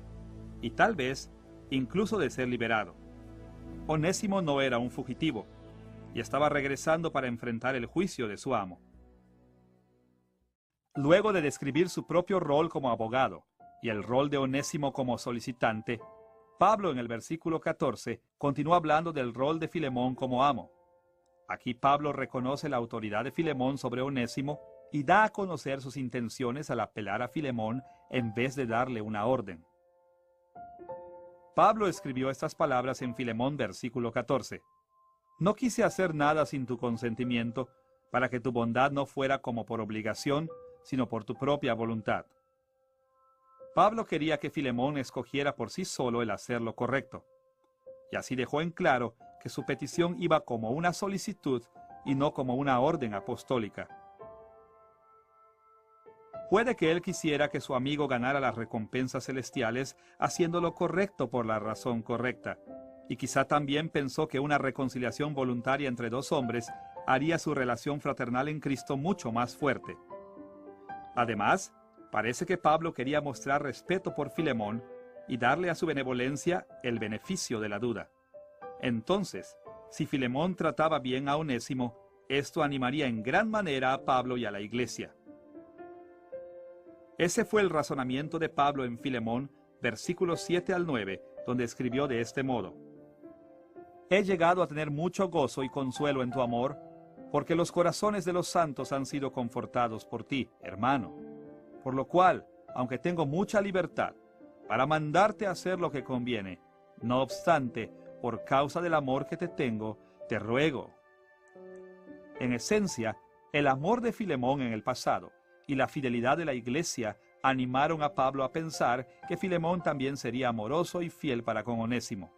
y tal vez incluso de ser liberado. Onésimo no era un fugitivo, y estaba regresando para enfrentar el juicio de su amo. Luego de describir su propio rol como abogado y el rol de Onésimo como solicitante, Pablo en el versículo 14 continúa hablando del rol de Filemón como amo. Aquí Pablo reconoce la autoridad de Filemón sobre Onésimo y da a conocer sus intenciones al apelar a Filemón en vez de darle una orden. Pablo escribió estas palabras en Filemón versículo 14. No quise hacer nada sin tu consentimiento, para que tu bondad no fuera como por obligación, sino por tu propia voluntad. Pablo quería que Filemón escogiera por sí solo el hacer lo correcto, y así dejó en claro que su petición iba como una solicitud y no como una orden apostólica. Puede que él quisiera que su amigo ganara las recompensas celestiales haciendo lo correcto por la razón correcta, y quizá también pensó que una reconciliación voluntaria entre dos hombres haría su relación fraternal en Cristo mucho más fuerte. Además, parece que Pablo quería mostrar respeto por Filemón y darle a su benevolencia el beneficio de la duda. Entonces, si Filemón trataba bien a Onésimo, esto animaría en gran manera a Pablo y a la iglesia. Ese fue el razonamiento de Pablo en Filemón, versículos 7 al 9, donde escribió de este modo: He llegado a tener mucho gozo y consuelo en tu amor, porque los corazones de los santos han sido confortados por ti, hermano. Por lo cual, aunque tengo mucha libertad para mandarte a hacer lo que conviene, no obstante, por causa del amor que te tengo, te ruego. En esencia, el amor de Filemón en el pasado y la fidelidad de la iglesia animaron a Pablo a pensar que Filemón también sería amoroso y fiel para con Onésimo.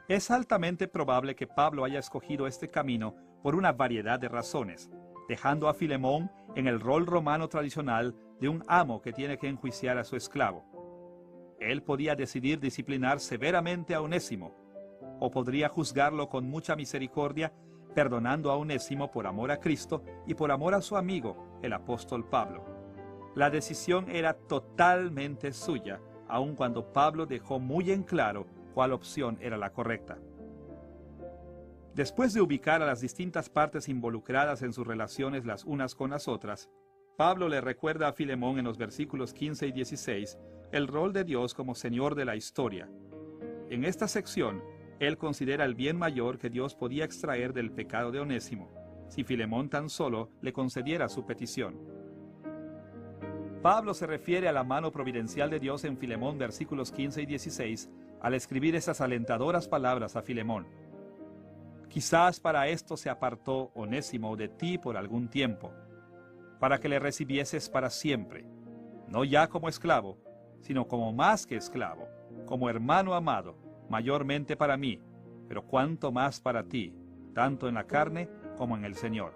Es altamente probable que Pablo haya escogido este camino por una variedad de razones, dejando a Filemón en el rol romano tradicional de un amo que tiene que enjuiciar a su esclavo. Él podía decidir disciplinar severamente a Onésimo, o podría juzgarlo con mucha misericordia, perdonando a Onésimo por amor a Cristo y por amor a su amigo, el apóstol Pablo. La decisión era totalmente suya, aun cuando Pablo dejó muy en claro cuál opción era la correcta. Después de ubicar a las distintas partes involucradas en sus relaciones las unas con las otras, Pablo le recuerda a Filemón en los versículos 15 y 16 el rol de Dios como Señor de la historia. En esta sección, él considera el bien mayor que Dios podía extraer del pecado de Onésimo, si Filemón tan solo le concediera su petición. Pablo se refiere a la mano providencial de Dios en Filemón versículos 15 y 16 al escribir esas alentadoras palabras a Filemón. Quizás para esto se apartó Onésimo de ti por algún tiempo, para que le recibieses para siempre, no ya como esclavo, sino como más que esclavo, como hermano amado, mayormente para mí, pero cuanto más para ti, tanto en la carne como en el Señor.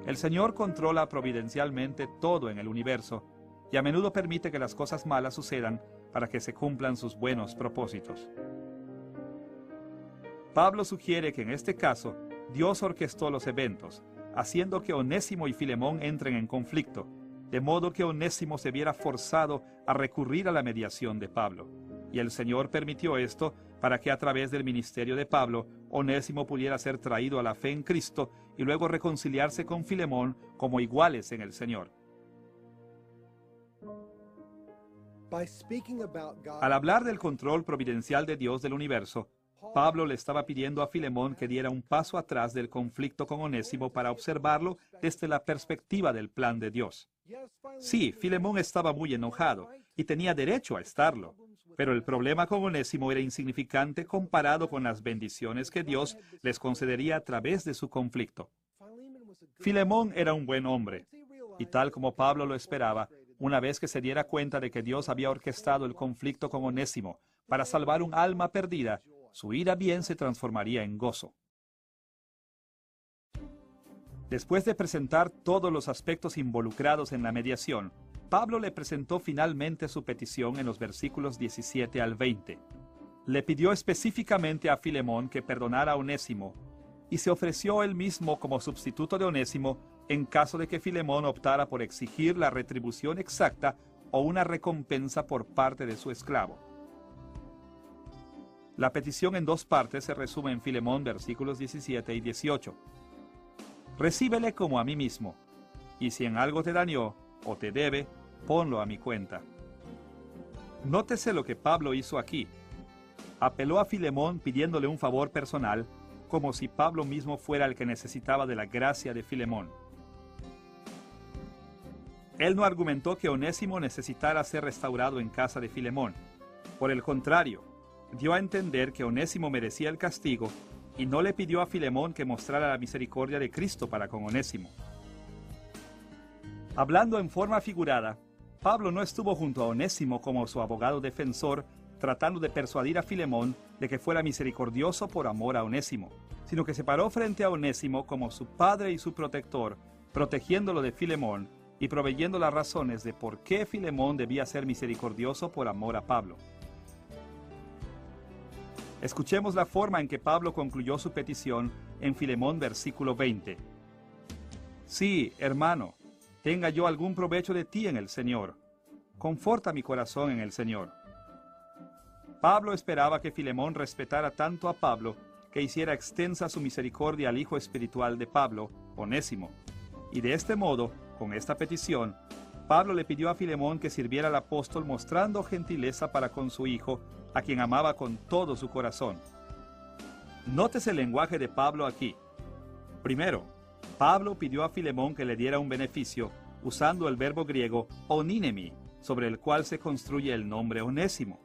El Señor controla providencialmente todo en el universo y a menudo permite que las cosas malas sucedan para que se cumplan sus buenos propósitos. Pablo sugiere que en este caso Dios orquestó los eventos, haciendo que Onésimo y Filemón entren en conflicto, de modo que Onésimo se viera forzado a recurrir a la mediación de Pablo. Y el Señor permitió esto para que a través del ministerio de Pablo, Onésimo pudiera ser traído a la fe en Cristo y luego reconciliarse con Filemón como iguales en el Señor. Al hablar del control providencial de Dios del universo, Pablo le estaba pidiendo a Filemón que diera un paso atrás del conflicto con Onésimo para observarlo desde la perspectiva del plan de Dios. Sí, Filemón estaba muy enojado y tenía derecho a estarlo, pero el problema con Onésimo era insignificante comparado con las bendiciones que Dios les concedería a través de su conflicto. Filemón era un buen hombre, y tal como Pablo lo esperaba, una vez que se diera cuenta de que Dios había orquestado el conflicto con Onésimo para salvar un alma perdida, su ira bien se transformaría en gozo. Después de presentar todos los aspectos involucrados en la mediación, Pablo le presentó finalmente su petición en los versículos 17 al 20. Le pidió específicamente a Filemón que perdonara a Onésimo, y se ofreció él mismo como sustituto de Onésimo en caso de que Filemón optara por exigir la retribución exacta o una recompensa por parte de su esclavo. La petición en dos partes se resume en Filemón versículos 17 y 18. Recíbele como a mí mismo, y si en algo te dañó o te debe, ponlo a mi cuenta. Nótese lo que Pablo hizo aquí. Apeló a Filemón pidiéndole un favor personal, como si Pablo mismo fuera el que necesitaba de la gracia de Filemón. Él no argumentó que Onésimo necesitara ser restaurado en casa de Filemón. Por el contrario, dio a entender que Onésimo merecía el castigo y no le pidió a Filemón que mostrara la misericordia de Cristo para con Onésimo. Hablando en forma figurada, Pablo no estuvo junto a Onésimo como su abogado defensor, tratando de persuadir a Filemón de que fuera misericordioso por amor a Onésimo, sino que se paró frente a Onésimo como su padre y su protector, protegiéndolo de Filemón y proveyendo las razones de por qué Filemón debía ser misericordioso por amor a Pablo. Escuchemos la forma en que Pablo concluyó su petición en Filemón versículo 20. Sí, hermano, tenga yo algún provecho de ti en el Señor. Conforta mi corazón en el Señor. Pablo esperaba que Filemón respetara tanto a Pablo que hiciera extensa su misericordia al hijo espiritual de Pablo, Onésimo. Y de este modo, con esta petición, Pablo le pidió a Filemón que sirviera al apóstol mostrando gentileza para con su hijo, a quien amaba con todo su corazón. Nótese el lenguaje de Pablo aquí. Primero, Pablo pidió a Filemón que le diera un beneficio usando el verbo griego onínemi, sobre el cual se construye el nombre Onésimo.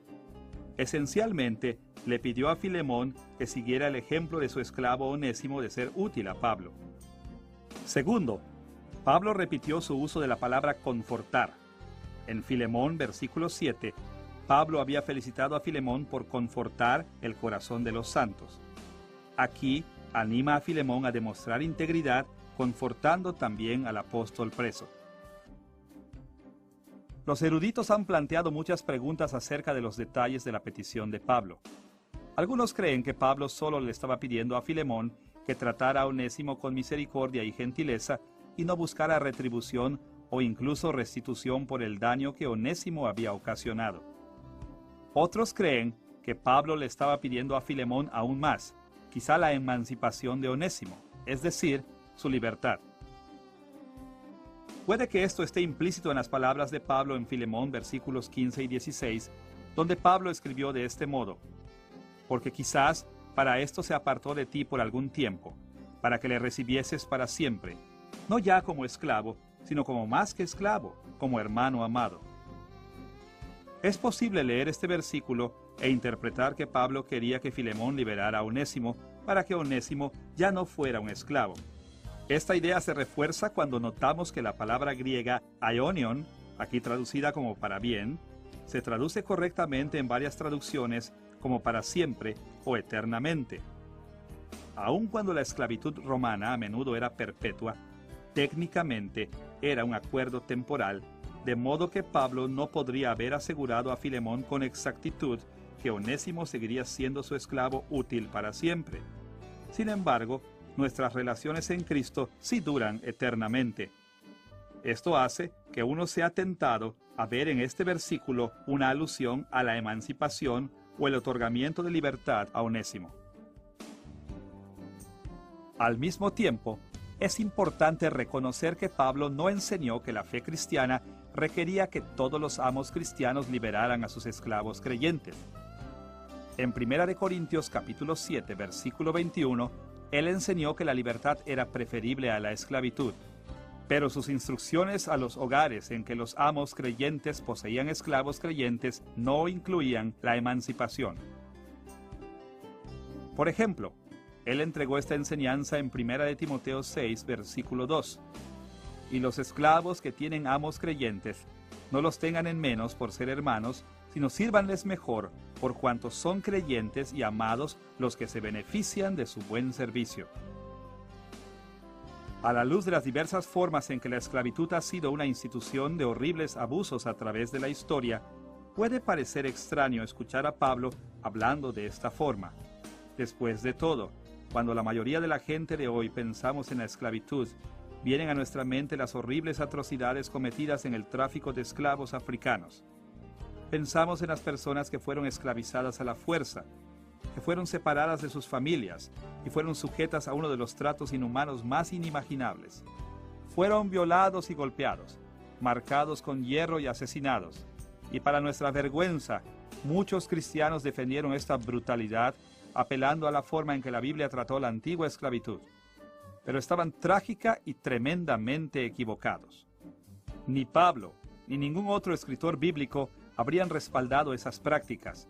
Esencialmente, le pidió a Filemón que siguiera el ejemplo de su esclavo Onésimo de ser útil a Pablo. Segundo, Pablo repitió su uso de la palabra confortar. En Filemón, versículo 7, Pablo había felicitado a Filemón por confortar el corazón de los santos. Aquí anima a Filemón a demostrar integridad, confortando también al apóstol preso. Los eruditos han planteado muchas preguntas acerca de los detalles de la petición de Pablo. Algunos creen que Pablo solo le estaba pidiendo a Filemón que tratara a Onésimo con misericordia y gentileza y no buscara retribución o incluso restitución por el daño que Onésimo había ocasionado. Otros creen que Pablo le estaba pidiendo a Filemón aún más, quizá la emancipación de Onésimo, es decir, su libertad. Puede que esto esté implícito en las palabras de Pablo en Filemón versículos 15 y 16, donde Pablo escribió de este modo: porque quizás para esto se apartó de ti por algún tiempo, para que le recibieses para siempre, no ya como esclavo, sino como más que esclavo, como hermano amado. Es posible leer este versículo e interpretar que Pablo quería que Filemón liberara a Onésimo para que Onésimo ya no fuera un esclavo. Esta idea se refuerza cuando notamos que la palabra griega aionion, aquí traducida como para bien, se traduce correctamente en varias traducciones como para siempre o eternamente. Aun cuando la esclavitud romana a menudo era perpetua, técnicamente era un acuerdo temporal, de modo que Pablo no podría haber asegurado a Filemón con exactitud que Onésimo seguiría siendo su esclavo útil para siempre. Sin embargo, nuestras relaciones en Cristo sí duran eternamente. Esto hace que uno sea tentado a ver en este versículo una alusión a la emancipación o el otorgamiento de libertad a Onésimo. Al mismo tiempo, es importante reconocer que Pablo no enseñó que la fe cristiana requería que todos los amos cristianos liberaran a sus esclavos creyentes. En 1 Corintios capítulo 7, versículo 21, él enseñó que la libertad era preferible a la esclavitud, pero sus instrucciones a los hogares en que los amos creyentes poseían esclavos creyentes no incluían la emancipación. Por ejemplo, él entregó esta enseñanza en 1 Timoteo 6, versículo 2. Y los esclavos que tienen amos creyentes, no los tengan en menos por ser hermanos, sino sírvanles mejor, por cuanto son creyentes y amados los que se benefician de su buen servicio. A la luz de las diversas formas en que la esclavitud ha sido una institución de horribles abusos a través de la historia, puede parecer extraño escuchar a Pablo hablando de esta forma. Después de todo, cuando la mayoría de la gente de hoy pensamos en la esclavitud, vienen a nuestra mente las horribles atrocidades cometidas en el tráfico de esclavos africanos. Pensamos en las personas que fueron esclavizadas a la fuerza, que fueron separadas de sus familias y fueron sujetas a uno de los tratos inhumanos más inimaginables. Fueron violados y golpeados, marcados con hierro y asesinados. Y para nuestra vergüenza, muchos cristianos defendieron esta brutalidad apelando a la forma en que la Biblia trató la antigua esclavitud. Pero estaban trágica y tremendamente equivocados. Ni Pablo, ni ningún otro escritor bíblico habrían respaldado esas prácticas.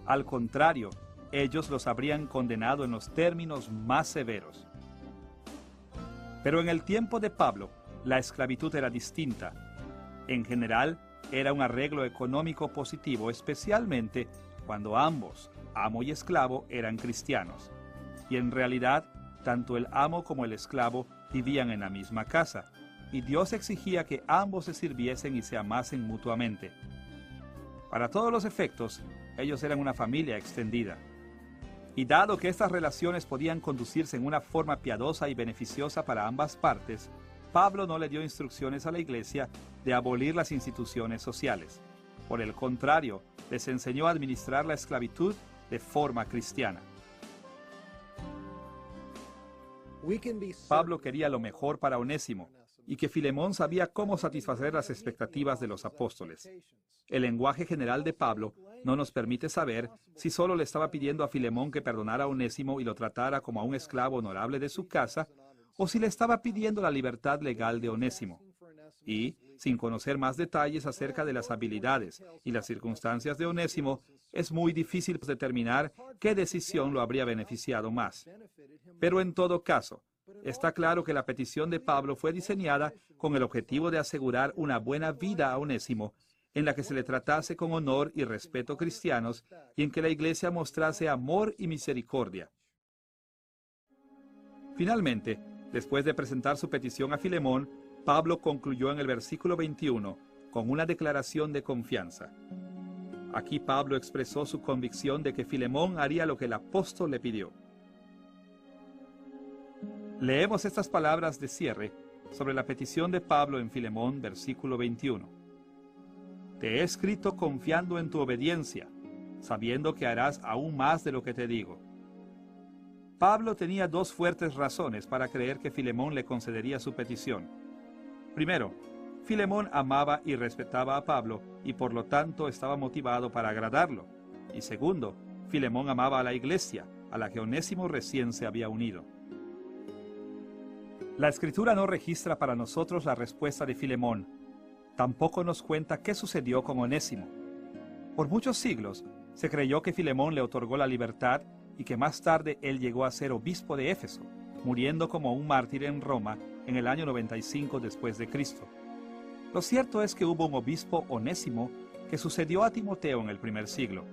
Al contrario, ellos los habrían condenado en los términos más severos. Pero en el tiempo de Pablo, la esclavitud era distinta. En general, era un arreglo económico positivo, especialmente cuando ambos, amo y esclavo, eran cristianos. Y en realidad, tanto el amo como el esclavo vivían en la misma casa, y Dios exigía que ambos se sirviesen y se amasen mutuamente. Para todos los efectos, ellos eran una familia extendida. Y dado que estas relaciones podían conducirse en una forma piadosa y beneficiosa para ambas partes, Pablo no le dio instrucciones a la iglesia de abolir las instituciones sociales. Por el contrario, les enseñó a administrar la esclavitud de forma cristiana. Pablo quería lo mejor para Onésimo, y que Filemón sabía cómo satisfacer las expectativas de los apóstoles. El lenguaje general de Pablo no nos permite saber si solo le estaba pidiendo a Filemón que perdonara a Onésimo y lo tratara como a un esclavo honorable de su casa, o si le estaba pidiendo la libertad legal de Onésimo. Y, sin conocer más detalles acerca de las habilidades y las circunstancias de Onésimo, es muy difícil determinar qué decisión lo habría beneficiado más. Pero en todo caso, está claro que la petición de Pablo fue diseñada con el objetivo de asegurar una buena vida a Onésimo, en la que se le tratase con honor y respeto cristianos y en que la iglesia mostrase amor y misericordia. Finalmente, después de presentar su petición a Filemón, Pablo concluyó en el versículo 21 con una declaración de confianza. Aquí Pablo expresó su convicción de que Filemón haría lo que el apóstol le pidió. Leemos estas palabras de cierre sobre la petición de Pablo en Filemón, versículo 21. Te he escrito confiando en tu obediencia, sabiendo que harás aún más de lo que te digo. Pablo tenía dos fuertes razones para creer que Filemón le concedería su petición. Primero, Filemón amaba y respetaba a Pablo y por lo tanto estaba motivado para agradarlo. Y segundo, Filemón amaba a la iglesia, a la que Onésimo recién se había unido. La Escritura no registra para nosotros la respuesta de Filemón. Tampoco nos cuenta qué sucedió con Onésimo. Por muchos siglos se creyó que Filemón le otorgó la libertad y que más tarde él llegó a ser obispo de Éfeso, muriendo como un mártir en Roma en el año 95 después de Cristo. Lo cierto es que hubo un obispo Onésimo que sucedió a Timoteo en el primer siglo.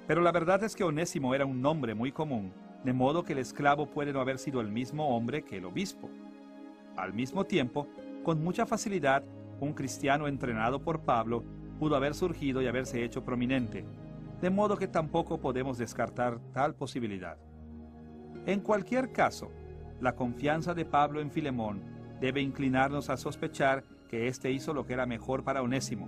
Pero la verdad es que Onésimo era un nombre muy común, de modo que el esclavo puede no haber sido el mismo hombre que el obispo. Al mismo tiempo, con mucha facilidad, un cristiano entrenado por Pablo pudo haber surgido y haberse hecho prominente, de modo que tampoco podemos descartar tal posibilidad. En cualquier caso, la confianza de Pablo en Filemón debe inclinarnos a sospechar que éste hizo lo que era mejor para Onésimo.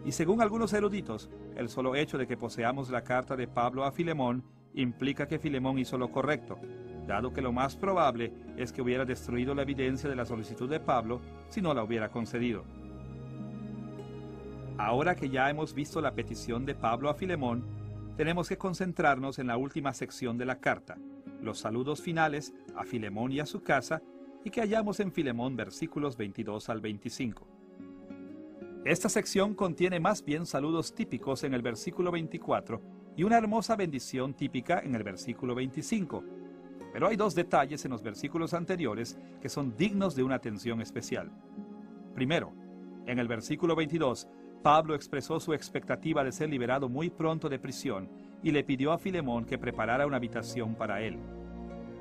Y según algunos eruditos, el solo hecho de que poseamos la carta de Pablo a Filemón implica que Filemón hizo lo correcto, dado que lo más probable es que hubiera destruido la evidencia de la solicitud de Pablo si no la hubiera concedido. Ahora que ya hemos visto la petición de Pablo a Filemón, tenemos que concentrarnos en la última sección de la carta, los saludos finales a Filemón y a su casa, y que hallamos en Filemón versículos 22 al 25. Esta sección contiene más bien saludos típicos en el versículo 24 y una hermosa bendición típica en el versículo 25. Pero hay dos detalles en los versículos anteriores que son dignos de una atención especial. Primero, en el versículo 22, Pablo expresó su expectativa de ser liberado muy pronto de prisión y le pidió a Filemón que preparara una habitación para él.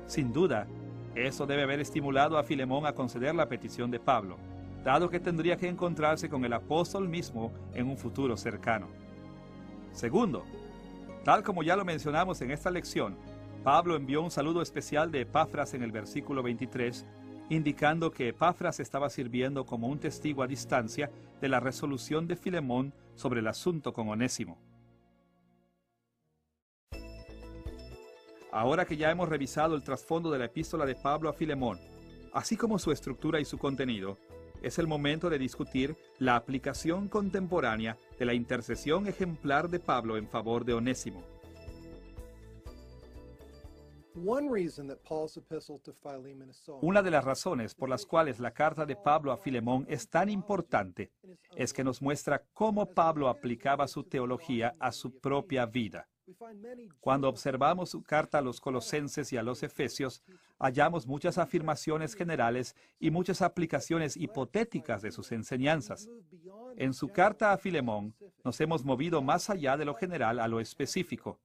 Sin duda, eso debe haber estimulado a Filemón a conceder la petición de Pablo, dado que tendría que encontrarse con el apóstol mismo en un futuro cercano. Segundo, tal como ya lo mencionamos en esta lección, Pablo envió un saludo especial de Epafras en el versículo 23, indicando que Epafras estaba sirviendo como un testigo a distancia de la resolución de Filemón sobre el asunto con Onésimo. Ahora que ya hemos revisado el trasfondo de la epístola de Pablo a Filemón, así como su estructura y su contenido, es el momento de discutir la aplicación contemporánea de la intercesión ejemplar de Pablo en favor de Onésimo. Una de las razones por las cuales la carta de Pablo a Filemón es tan importante es que nos muestra cómo Pablo aplicaba su teología a su propia vida. Cuando observamos su carta a los Colosenses y a los Efesios, hallamos muchas afirmaciones generales y muchas aplicaciones hipotéticas de sus enseñanzas. En su carta a Filemón, nos hemos movido más allá de lo general a lo específico,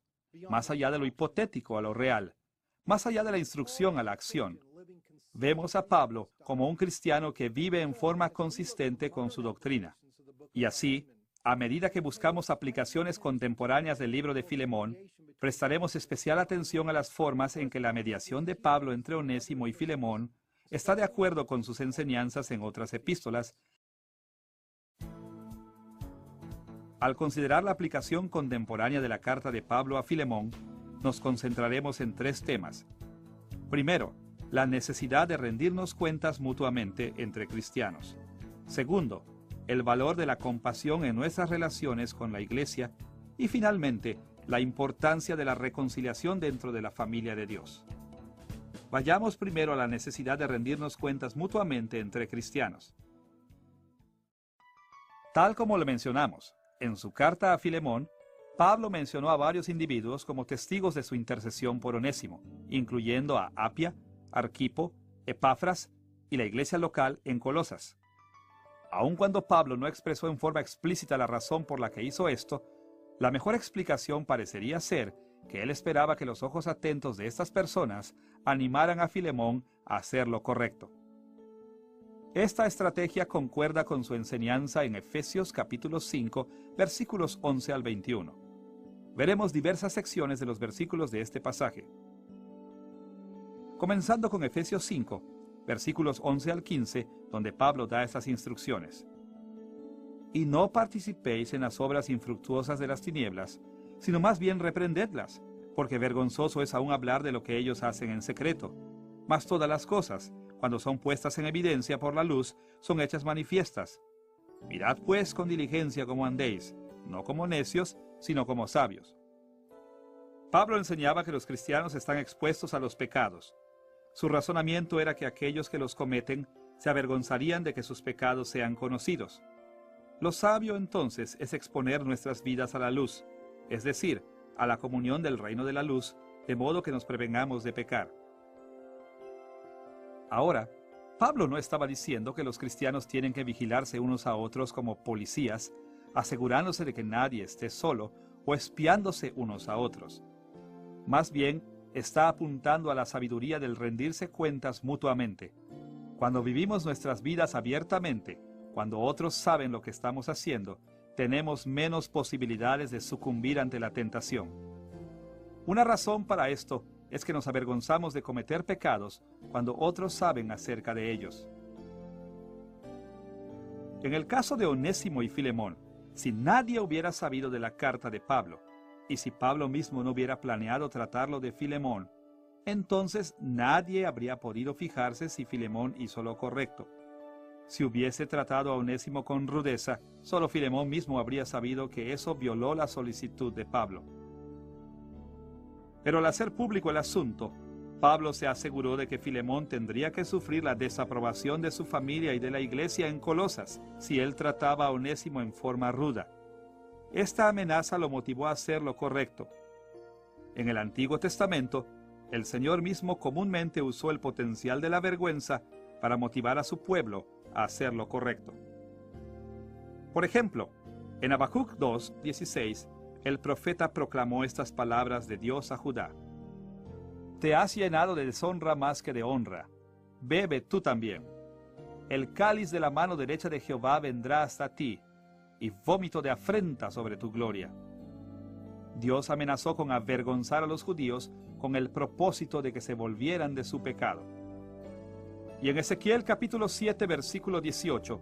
más allá de lo hipotético a lo real, más allá de la instrucción a la acción. Vemos a Pablo como un cristiano que vive en forma consistente con su doctrina. Y así, a medida que buscamos aplicaciones contemporáneas del libro de Filemón, prestaremos especial atención a las formas en que la mediación de Pablo entre Onésimo y Filemón está de acuerdo con sus enseñanzas en otras epístolas. Al considerar la aplicación contemporánea de la carta de Pablo a Filemón, nos concentraremos en tres temas. Primero, la necesidad de rendirnos cuentas mutuamente entre cristianos. Segundo, el valor de la compasión en nuestras relaciones con la Iglesia. Y finalmente, la importancia de la reconciliación dentro de la familia de Dios. Vayamos primero a la necesidad de rendirnos cuentas mutuamente entre cristianos. Tal como lo mencionamos, en su carta a Filemón, Pablo mencionó a varios individuos como testigos de su intercesión por Onésimo, incluyendo a Apia, Arquipo, Epafras y la iglesia local en Colosas. Aun cuando Pablo no expresó en forma explícita la razón por la que hizo esto, la mejor explicación parecería ser que él esperaba que los ojos atentos de estas personas animaran a Filemón a hacer lo correcto. Esta estrategia concuerda con su enseñanza en Efesios capítulo 5, versículos 11 al 21. Veremos diversas secciones de los versículos de este pasaje. Comenzando con Efesios 5, versículos 11 al 15, donde Pablo da estas instrucciones. Y no participéis en las obras infructuosas de las tinieblas, sino más bien reprendedlas, porque vergonzoso es aún hablar de lo que ellos hacen en secreto. Mas todas las cosas, cuando son puestas en evidencia por la luz, son hechas manifiestas. Mirad pues con diligencia cómo andéis, no como necios, sino como sabios. Pablo enseñaba que los cristianos están expuestos a los pecados. Su razonamiento era que aquellos que los cometen se avergonzarían de que sus pecados sean conocidos. Lo sabio entonces es exponer nuestras vidas a la luz, es decir, a la comunión del reino de la luz, de modo que nos prevengamos de pecar. Ahora, Pablo no estaba diciendo que los cristianos tienen que vigilarse unos a otros como policías, asegurándose de que nadie esté solo o espiándose unos a otros. Más bien, está apuntando a la sabiduría del rendirse cuentas mutuamente. Cuando vivimos nuestras vidas abiertamente, cuando otros saben lo que estamos haciendo, tenemos menos posibilidades de sucumbir ante la tentación. Una razón para esto es que nos avergonzamos de cometer pecados cuando otros saben acerca de ellos. En el caso de Onésimo y Filemón, si nadie hubiera sabido de la carta de Pablo, y si Pablo mismo no hubiera planeado tratarlo de Filemón, entonces nadie habría podido fijarse si Filemón hizo lo correcto. Si hubiese tratado a Onésimo con rudeza, solo Filemón mismo habría sabido que eso violó la solicitud de Pablo. Pero al hacer público el asunto, Pablo se aseguró de que Filemón tendría que sufrir la desaprobación de su familia y de la iglesia en Colosas si él trataba a Onésimo en forma ruda. Esta amenaza lo motivó a hacer lo correcto. En el Antiguo Testamento, el Señor mismo comúnmente usó el potencial de la vergüenza para motivar a su pueblo a hacer lo correcto. Por ejemplo, en Habacuc 2:16, el profeta proclamó estas palabras de Dios a Judá: Te has llenado de deshonra más que de honra. Bebe tú también. El cáliz de la mano derecha de Jehová vendrá hasta ti, y vómito de afrenta sobre tu gloria. Dios amenazó con avergonzar a los judíos con el propósito de que se volvieran de su pecado. Y en Ezequiel capítulo 7, versículo 18,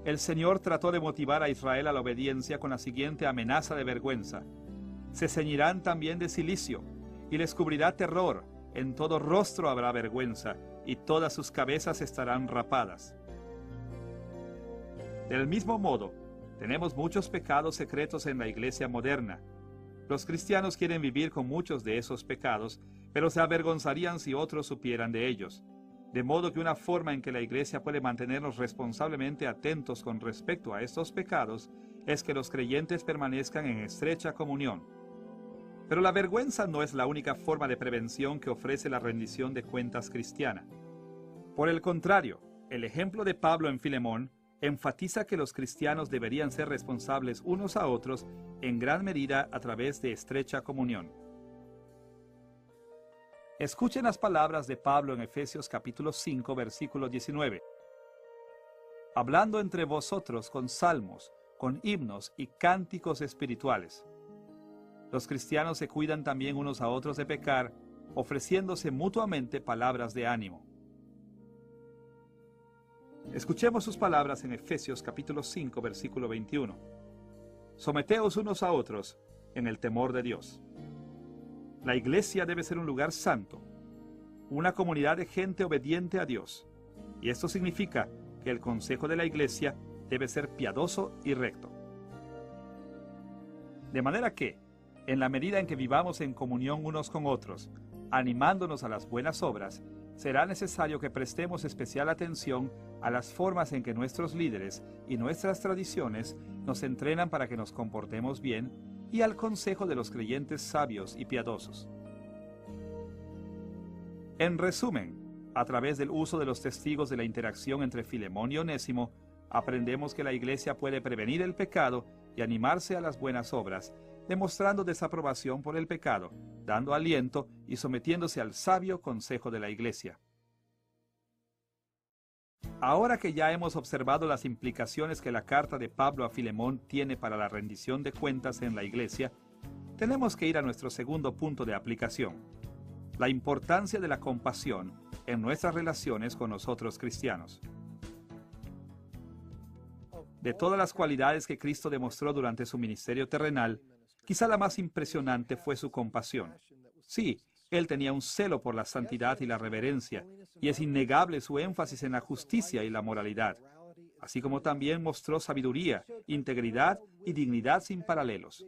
el Señor trató de motivar a Israel a la obediencia con la siguiente amenaza de vergüenza. Se ceñirán también de cilicio, y les cubrirá terror, en todo rostro habrá vergüenza, y todas sus cabezas estarán rapadas. Del mismo modo, tenemos muchos pecados secretos en la iglesia moderna. Los cristianos quieren vivir con muchos de esos pecados, pero se avergonzarían si otros supieran de ellos. De modo que una forma en que la iglesia puede mantenernos responsablemente atentos con respecto a estos pecados es que los creyentes permanezcan en estrecha comunión. Pero la vergüenza no es la única forma de prevención que ofrece la rendición de cuentas cristiana. Por el contrario, el ejemplo de Pablo en Filemón enfatiza que los cristianos deberían ser responsables unos a otros en gran medida a través de estrecha comunión. Escuchen las palabras de Pablo en Efesios capítulo 5, versículo 19. Hablando entre vosotros con salmos, con himnos y cánticos espirituales. Los cristianos se cuidan también unos a otros de pecar, ofreciéndose mutuamente palabras de ánimo. Escuchemos sus palabras en Efesios capítulo 5, versículo 21. Someteos unos a otros en el temor de Dios. La iglesia debe ser un lugar santo, una comunidad de gente obediente a Dios. Y esto significa que el consejo de la iglesia debe ser piadoso y recto. De manera que, en la medida en que vivamos en comunión unos con otros, animándonos a las buenas obras, será necesario que prestemos especial atención a las formas en que nuestros líderes y nuestras tradiciones nos entrenan para que nos comportemos bien y al consejo de los creyentes sabios y piadosos. En resumen, a través del uso de los testigos de la interacción entre Filemón y Onésimo, aprendemos que la iglesia puede prevenir el pecado y animarse a las buenas obras, demostrando desaprobación por el pecado, dando aliento y sometiéndose al sabio consejo de la iglesia. Ahora que ya hemos observado las implicaciones que la carta de Pablo a Filemón tiene para la rendición de cuentas en la iglesia, tenemos que ir a nuestro segundo punto de aplicación: la importancia de la compasión en nuestras relaciones con los otros cristianos. De todas las cualidades que Cristo demostró durante su ministerio terrenal, quizá la más impresionante fue su compasión. Sí, Él tenía un celo por la santidad y la reverencia, y es innegable su énfasis en la justicia y la moralidad, así como también mostró sabiduría, integridad y dignidad sin paralelos.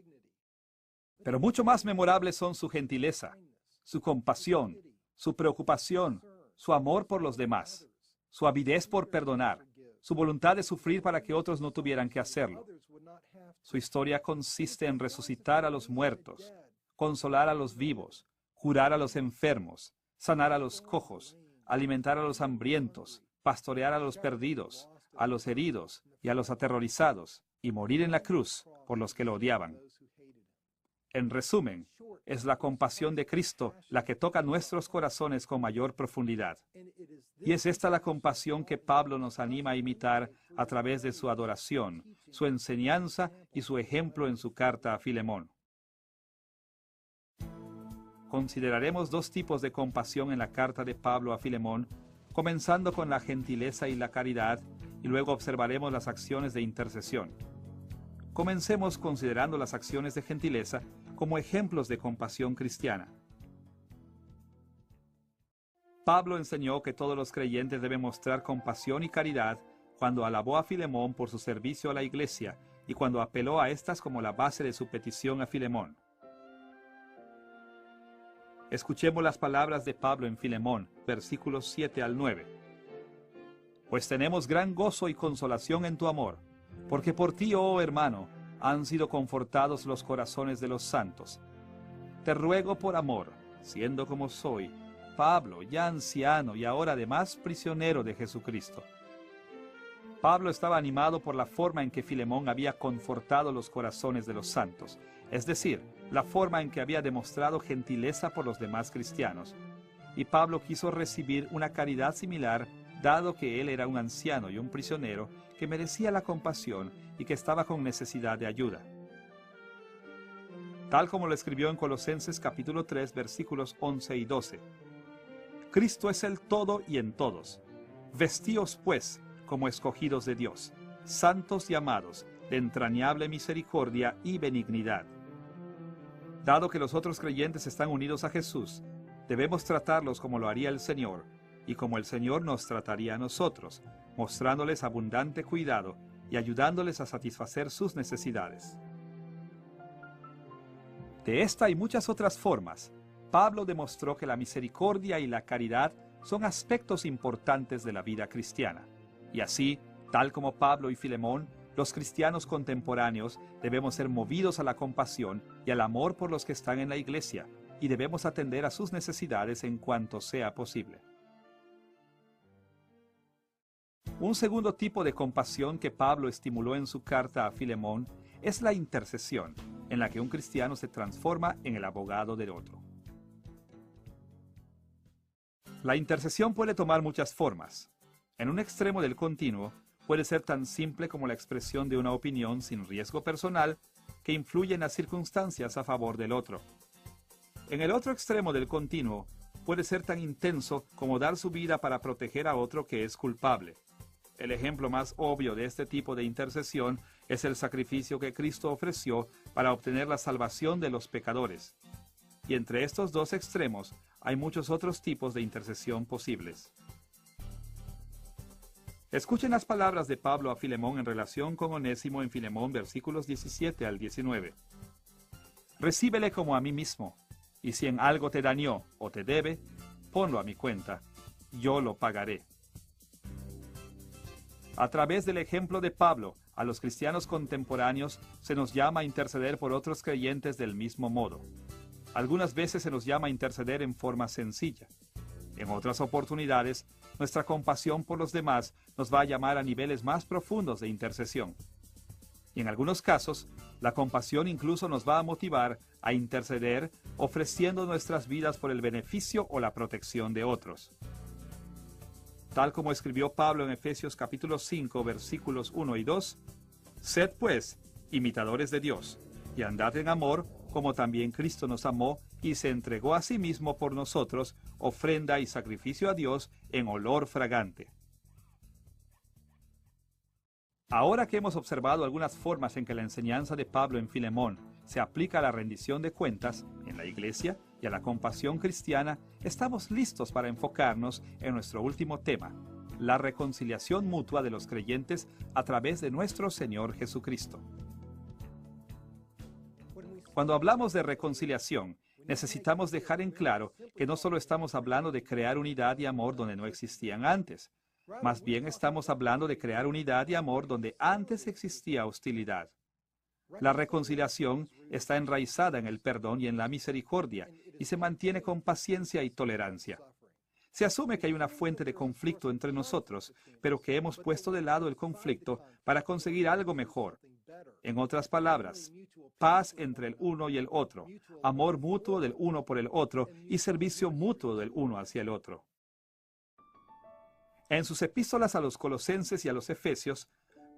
Pero mucho más memorables son su gentileza, su compasión, su preocupación, su amor por los demás, su avidez por perdonar, su voluntad de sufrir para que otros no tuvieran que hacerlo. Su historia consiste en resucitar a los muertos, consolar a los vivos, curar a los enfermos, sanar a los cojos, alimentar a los hambrientos, pastorear a los perdidos, a los heridos y a los aterrorizados, y morir en la cruz por los que lo odiaban. En resumen, es la compasión de Cristo la que toca nuestros corazones con mayor profundidad. Y es esta la compasión que Pablo nos anima a imitar a través de su adoración, su enseñanza y su ejemplo en su carta a Filemón. Consideraremos dos tipos de compasión en la carta de Pablo a Filemón, comenzando con la gentileza y la caridad, y luego observaremos las acciones de intercesión. Comencemos considerando las acciones de gentileza como ejemplos de compasión cristiana. Pablo enseñó que todos los creyentes deben mostrar compasión y caridad cuando alabó a Filemón por su servicio a la iglesia y cuando apeló a estas como la base de su petición a Filemón. Escuchemos las palabras de Pablo en Filemón, versículos 7 al 9. Pues tenemos gran gozo y consolación en tu amor, porque por ti, oh hermano, han sido confortados los corazones de los santos. Te ruego por amor, siendo como soy, Pablo, ya anciano y ahora además prisionero de Jesucristo. Pablo estaba animado por la forma en que Filemón había confortado los corazones de los santos, es decir, la forma en que había demostrado gentileza por los demás cristianos. Y Pablo quiso recibir una caridad similar, dado que él era un anciano y un prisionero que merecía la compasión y que estaba con necesidad de ayuda. Tal como lo escribió en Colosenses capítulo 3, versículos 11 y 12. Cristo es el todo y en todos. Vestíos, pues, como escogidos de Dios, santos y amados, de entrañable misericordia y benignidad. Dado que los otros creyentes están unidos a Jesús, debemos tratarlos como lo haría el Señor, y como el Señor nos trataría a nosotros, mostrándoles abundante cuidado y ayudándoles a satisfacer sus necesidades. De esta y muchas otras formas, Pablo demostró que la misericordia y la caridad son aspectos importantes de la vida cristiana. Y así, tal como Pablo y Filemón, los cristianos contemporáneos debemos ser movidos a la compasión y al amor por los que están en la iglesia, y debemos atender a sus necesidades en cuanto sea posible. Un segundo tipo de compasión que Pablo estimuló en su carta a Filemón es la intercesión, en la que un cristiano se transforma en el abogado del otro. La intercesión puede tomar muchas formas. En un extremo del continuo, puede ser tan simple como la expresión de una opinión sin riesgo personal que influye en las circunstancias a favor del otro. En el otro extremo del continuo, puede ser tan intenso como dar su vida para proteger a otro que es culpable. El ejemplo más obvio de este tipo de intercesión es el sacrificio que Cristo ofreció para obtener la salvación de los pecadores. Y entre estos dos extremos hay muchos otros tipos de intercesión posibles. Escuchen las palabras de Pablo a Filemón en relación con Onésimo en Filemón, versículos 17 al 19. Recíbele como a mí mismo, y si en algo te dañó o te debe, ponlo a mi cuenta, yo lo pagaré. A través del ejemplo de Pablo, a los cristianos contemporáneos se nos llama a interceder por otros creyentes del mismo modo. Algunas veces se nos llama a interceder en forma sencilla. En otras oportunidades, nuestra compasión por los demás nos va a llamar a niveles más profundos de intercesión. Y en algunos casos, la compasión incluso nos va a motivar a interceder ofreciendo nuestras vidas por el beneficio o la protección de otros. Tal como escribió Pablo en Efesios capítulo 5, versículos 1 y 2, «Sed pues imitadores de Dios, y andad en amor, como también Cristo nos amó y se entregó a sí mismo por nosotros, ofrenda y sacrificio a Dios en olor fragante». Ahora que hemos observado algunas formas en que la enseñanza de Pablo en Filemón se aplica a la rendición de cuentas en la iglesia y a la compasión cristiana, estamos listos para enfocarnos en nuestro último tema, la reconciliación mutua de los creyentes a través de nuestro Señor Jesucristo. Cuando hablamos de reconciliación, necesitamos dejar en claro que no solo estamos hablando de crear unidad y amor donde no existían antes, más bien estamos hablando de crear unidad y amor donde antes existía hostilidad. La reconciliación está enraizada en el perdón y en la misericordia, y se mantiene con paciencia y tolerancia. Se asume que hay una fuente de conflicto entre nosotros, pero que hemos puesto de lado el conflicto para conseguir algo mejor. En otras palabras, paz entre el uno y el otro, amor mutuo del uno por el otro y servicio mutuo del uno hacia el otro. En sus epístolas a los Colosenses y a los Efesios,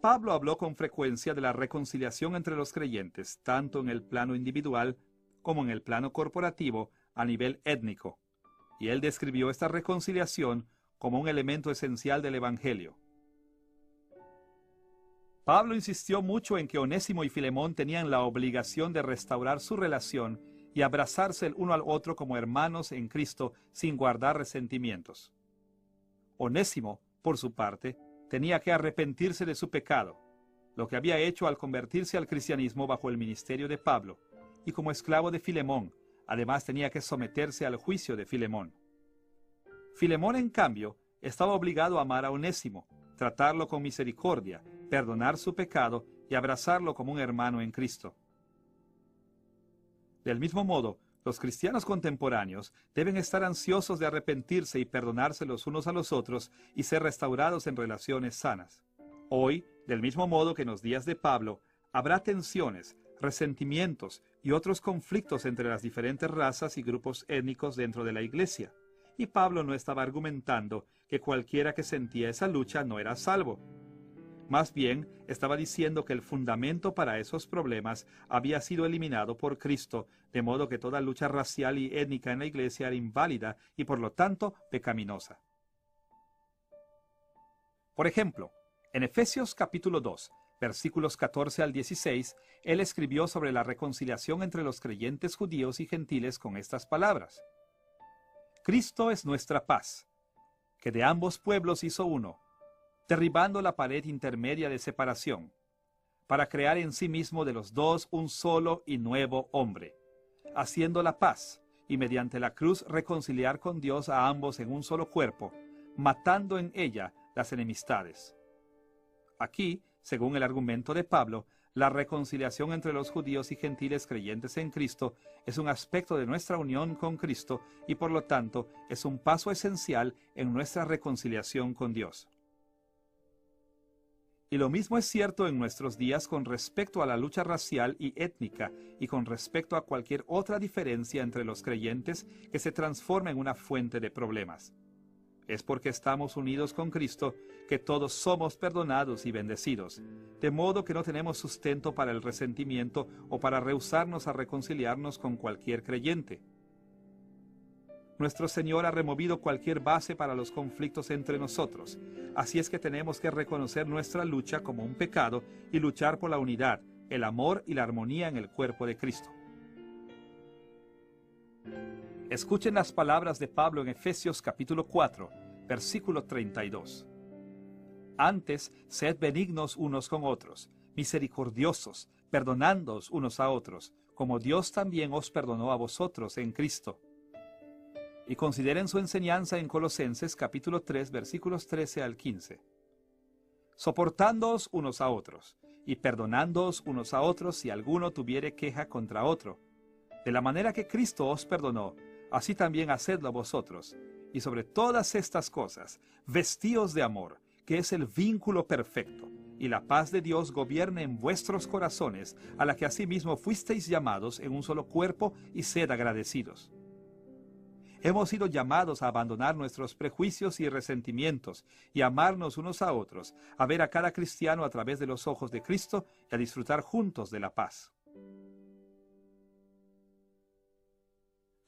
Pablo habló con frecuencia de la reconciliación entre los creyentes, tanto en el plano individual como en el plano corporativo a nivel étnico, y él describió esta reconciliación como un elemento esencial del Evangelio. Pablo insistió mucho en que Onésimo y Filemón tenían la obligación de restaurar su relación y abrazarse el uno al otro como hermanos en Cristo sin guardar resentimientos. Onésimo, por su parte, tenía que arrepentirse de su pecado, lo que había hecho al convertirse al cristianismo bajo el ministerio de Pablo, y como esclavo de Filemón, además tenía que someterse al juicio de Filemón. Filemón, en cambio, estaba obligado a amar a Onésimo, tratarlo con misericordia, perdonar su pecado y abrazarlo como un hermano en Cristo. Del mismo modo, los cristianos contemporáneos deben estar ansiosos de arrepentirse y perdonarse los unos a los otros y ser restaurados en relaciones sanas. Hoy, del mismo modo que en los días de Pablo, habrá tensiones, resentimientos y otros conflictos entre las diferentes razas y grupos étnicos dentro de la iglesia. Y Pablo no estaba argumentando que cualquiera que sentía esa lucha no era salvo. Más bien, estaba diciendo que el fundamento para esos problemas había sido eliminado por Cristo, de modo que toda lucha racial y étnica en la iglesia era inválida y por lo tanto pecaminosa. Por ejemplo, en Efesios capítulo 2, versículos 14 al 16, él escribió sobre la reconciliación entre los creyentes judíos y gentiles con estas palabras. Cristo es nuestra paz, que de ambos pueblos hizo uno, derribando la pared intermedia de separación, para crear en sí mismo de los dos un solo y nuevo hombre, haciendo la paz, y mediante la cruz reconciliar con Dios a ambos en un solo cuerpo, matando en ella las enemistades. Aquí, según el argumento de Pablo, la reconciliación entre los judíos y gentiles creyentes en Cristo es un aspecto de nuestra unión con Cristo y por lo tanto es un paso esencial en nuestra reconciliación con Dios. Y lo mismo es cierto en nuestros días con respecto a la lucha racial y étnica y con respecto a cualquier otra diferencia entre los creyentes que se transforma en una fuente de problemas. Es porque estamos unidos con Cristo que todos somos perdonados y bendecidos, de modo que no tenemos sustento para el resentimiento o para rehusarnos a reconciliarnos con cualquier creyente. Nuestro Señor ha removido cualquier base para los conflictos entre nosotros, así es que tenemos que reconocer nuestra lucha como un pecado y luchar por la unidad, el amor y la armonía en el cuerpo de Cristo. Escuchen las palabras de Pablo en Efesios capítulo 4, versículo 32. Antes, sed benignos unos con otros, misericordiosos, perdonándoos unos a otros, como Dios también os perdonó a vosotros en Cristo. Y consideren su enseñanza en Colosenses capítulo 3, versículos 13 al 15. Soportándoos unos a otros, y perdonándoos unos a otros si alguno tuviere queja contra otro. De la manera que Cristo os perdonó, así también hacedlo vosotros. Y sobre todas estas cosas, vestíos de amor, que es el vínculo perfecto, y la paz de Dios gobierne en vuestros corazones, a la que asimismo fuisteis llamados en un solo cuerpo, y sed agradecidos. Hemos sido llamados a abandonar nuestros prejuicios y resentimientos, y a amarnos unos a otros, a ver a cada cristiano a través de los ojos de Cristo, y a disfrutar juntos de la paz.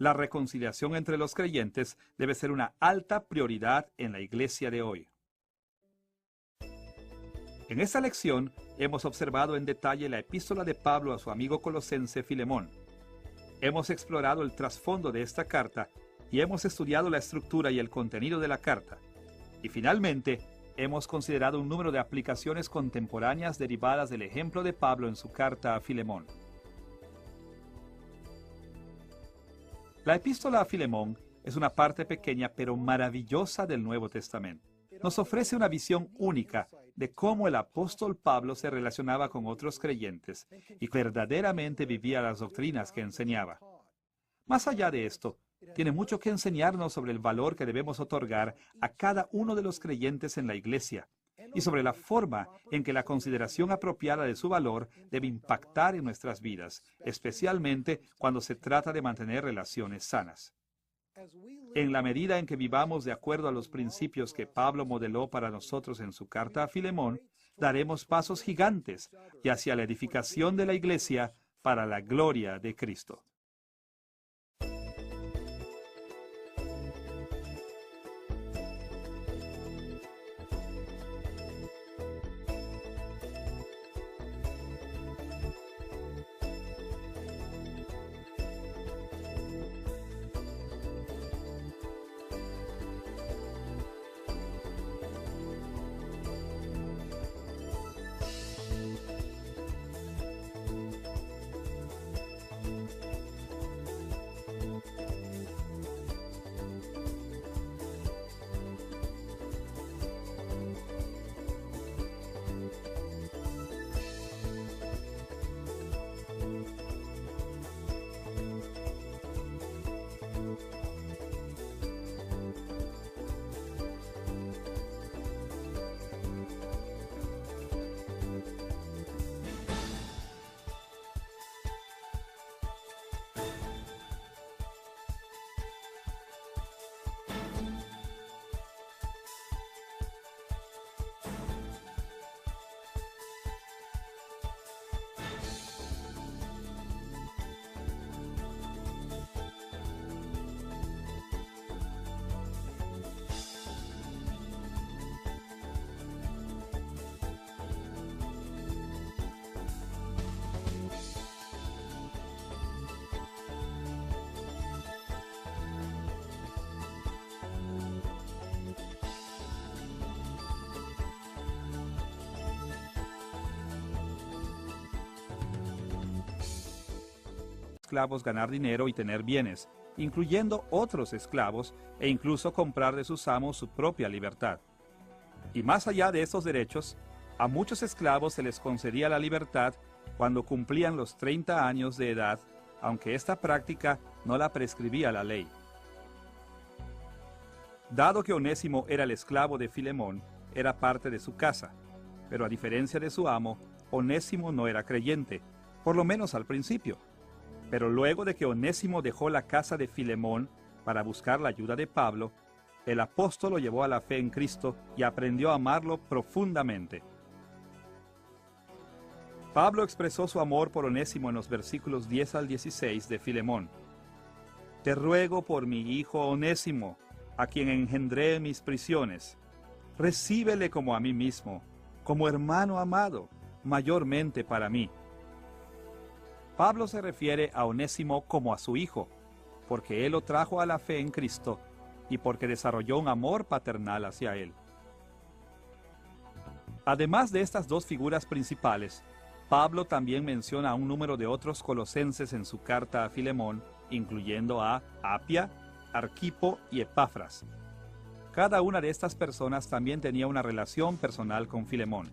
La reconciliación entre los creyentes debe ser una alta prioridad en la iglesia de hoy. En esta lección hemos observado en detalle la epístola de Pablo a su amigo colosense Filemón. Hemos explorado el trasfondo de esta carta y hemos estudiado la estructura y el contenido de la carta. Y finalmente, hemos considerado un número de aplicaciones contemporáneas derivadas del ejemplo de Pablo en su carta a Filemón. La epístola a Filemón es una parte pequeña pero maravillosa del Nuevo Testamento. Nos ofrece una visión única de cómo el apóstol Pablo se relacionaba con otros creyentes y verdaderamente vivía las doctrinas que enseñaba. Más allá de esto, tiene mucho que enseñarnos sobre el valor que debemos otorgar a cada uno de los creyentes en la iglesia y sobre la forma en que la consideración apropiada de su valor debe impactar en nuestras vidas, especialmente cuando se trata de mantener relaciones sanas. En la medida en que vivamos de acuerdo a los principios que Pablo modeló para nosotros en su carta a Filemón, daremos pasos gigantes y hacia la edificación de la iglesia para la gloria de Cristo. esclavos ganar dinero y tener bienes, incluyendo otros esclavos, e incluso comprar de sus amos su propia libertad. Y más allá de estos derechos, a muchos esclavos se les concedía la libertad cuando cumplían los 30 años de edad, aunque esta práctica no la prescribía la ley. Dado que Onésimo era el esclavo de Filemón, era parte de su casa, pero a diferencia de su amo, Onésimo no era creyente, por lo menos al principio. Pero luego de que Onésimo dejó la casa de Filemón para buscar la ayuda de Pablo, el apóstol lo llevó a la fe en Cristo y aprendió a amarlo profundamente. Pablo expresó su amor por Onésimo en los versículos 10 al 16 de Filemón. Te ruego por mi hijo Onésimo, a quien engendré en mis prisiones. Recíbele como a mí mismo, como hermano amado, mayormente para mí. Pablo se refiere a Onésimo como a su hijo, porque él lo trajo a la fe en Cristo y porque desarrolló un amor paternal hacia él. Además de estas dos figuras principales, Pablo también menciona a un número de otros colosenses en su carta a Filemón, incluyendo a Apia, Arquipo y Epafras. Cada una de estas personas también tenía una relación personal con Filemón.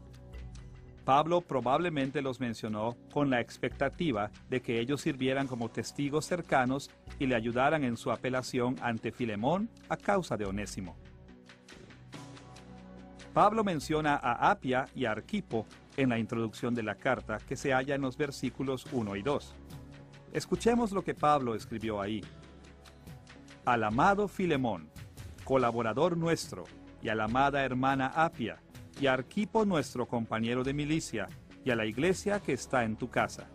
Pablo probablemente los mencionó con la expectativa de que ellos sirvieran como testigos cercanos y le ayudaran en su apelación ante Filemón a causa de Onésimo. Pablo menciona a Apia y a Arquipo en la introducción de la carta, que se halla en los versículos 1 y 2. Escuchemos lo que Pablo escribió ahí. Al amado Filemón, colaborador nuestro, y a la amada hermana Apia, y a Arquipo nuestro compañero de milicia, y a la iglesia que está en tu casa.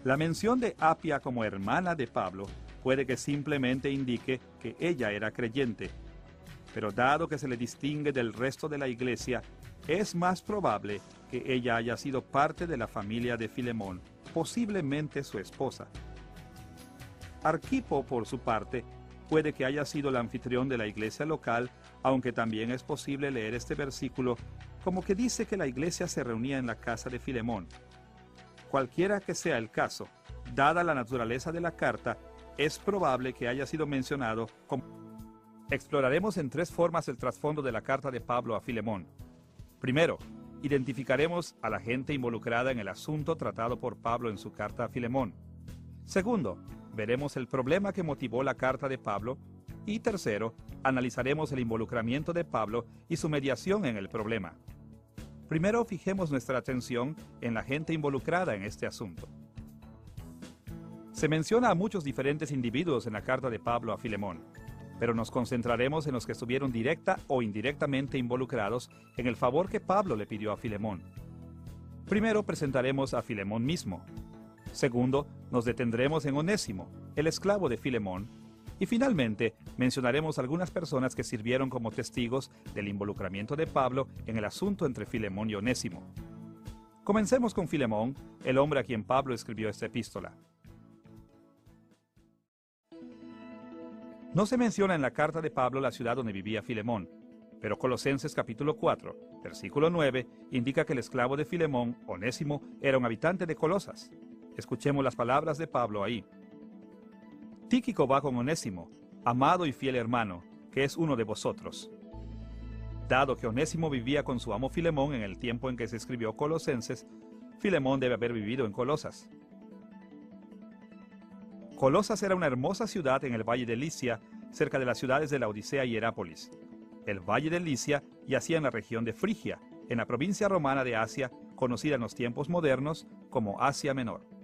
La mención de Apia como hermana de Pablo puede que simplemente indique que ella era creyente, pero dado que se le distingue del resto de la iglesia, es más probable que ella haya sido parte de la familia de Filemón, posiblemente su esposa. Arquipo, por su parte, puede que haya sido el anfitrión de la iglesia local, aunque también es posible leer este versículo como que dice que la iglesia se reunía en la casa de Filemón. Cualquiera que sea el caso, dada la naturaleza de la carta, es probable que haya sido mencionado como... Exploraremos en tres formas el trasfondo de la carta de Pablo a Filemón. Primero, identificaremos a la gente involucrada en el asunto tratado por Pablo en su carta a Filemón. Segundo, veremos el problema que motivó la carta de Pablo. Y tercero, analizaremos el involucramiento de Pablo y su mediación en el problema. Primero, fijemos nuestra atención en la gente involucrada en este asunto. Se menciona a muchos diferentes individuos en la carta de Pablo a Filemón, pero nos concentraremos en los que estuvieron directa o indirectamente involucrados en el favor que Pablo le pidió a Filemón. Primero presentaremos a Filemón mismo. Segundo, nos detendremos en Onésimo, el esclavo de Filemón. Y finalmente, mencionaremos algunas personas que sirvieron como testigos del involucramiento de Pablo en el asunto entre Filemón y Onésimo. Comencemos con Filemón, el hombre a quien Pablo escribió esta epístola. No se menciona en la carta de Pablo la ciudad donde vivía Filemón, pero Colosenses capítulo 4, versículo 9, indica que el esclavo de Filemón, Onésimo, era un habitante de Colosas. Escuchemos las palabras de Pablo ahí. Tíquico va con Onésimo, amado y fiel hermano, que es uno de vosotros. Dado que Onésimo vivía con su amo Filemón en el tiempo en que se escribió Colosenses, Filemón debe haber vivido en Colosas. Colosas era una hermosa ciudad en el valle de Licia, cerca de las ciudades de Laodicea y Herápolis. El valle de Licia yacía en la región de Frigia, en la provincia romana de Asia, conocida en los tiempos modernos como Asia Menor.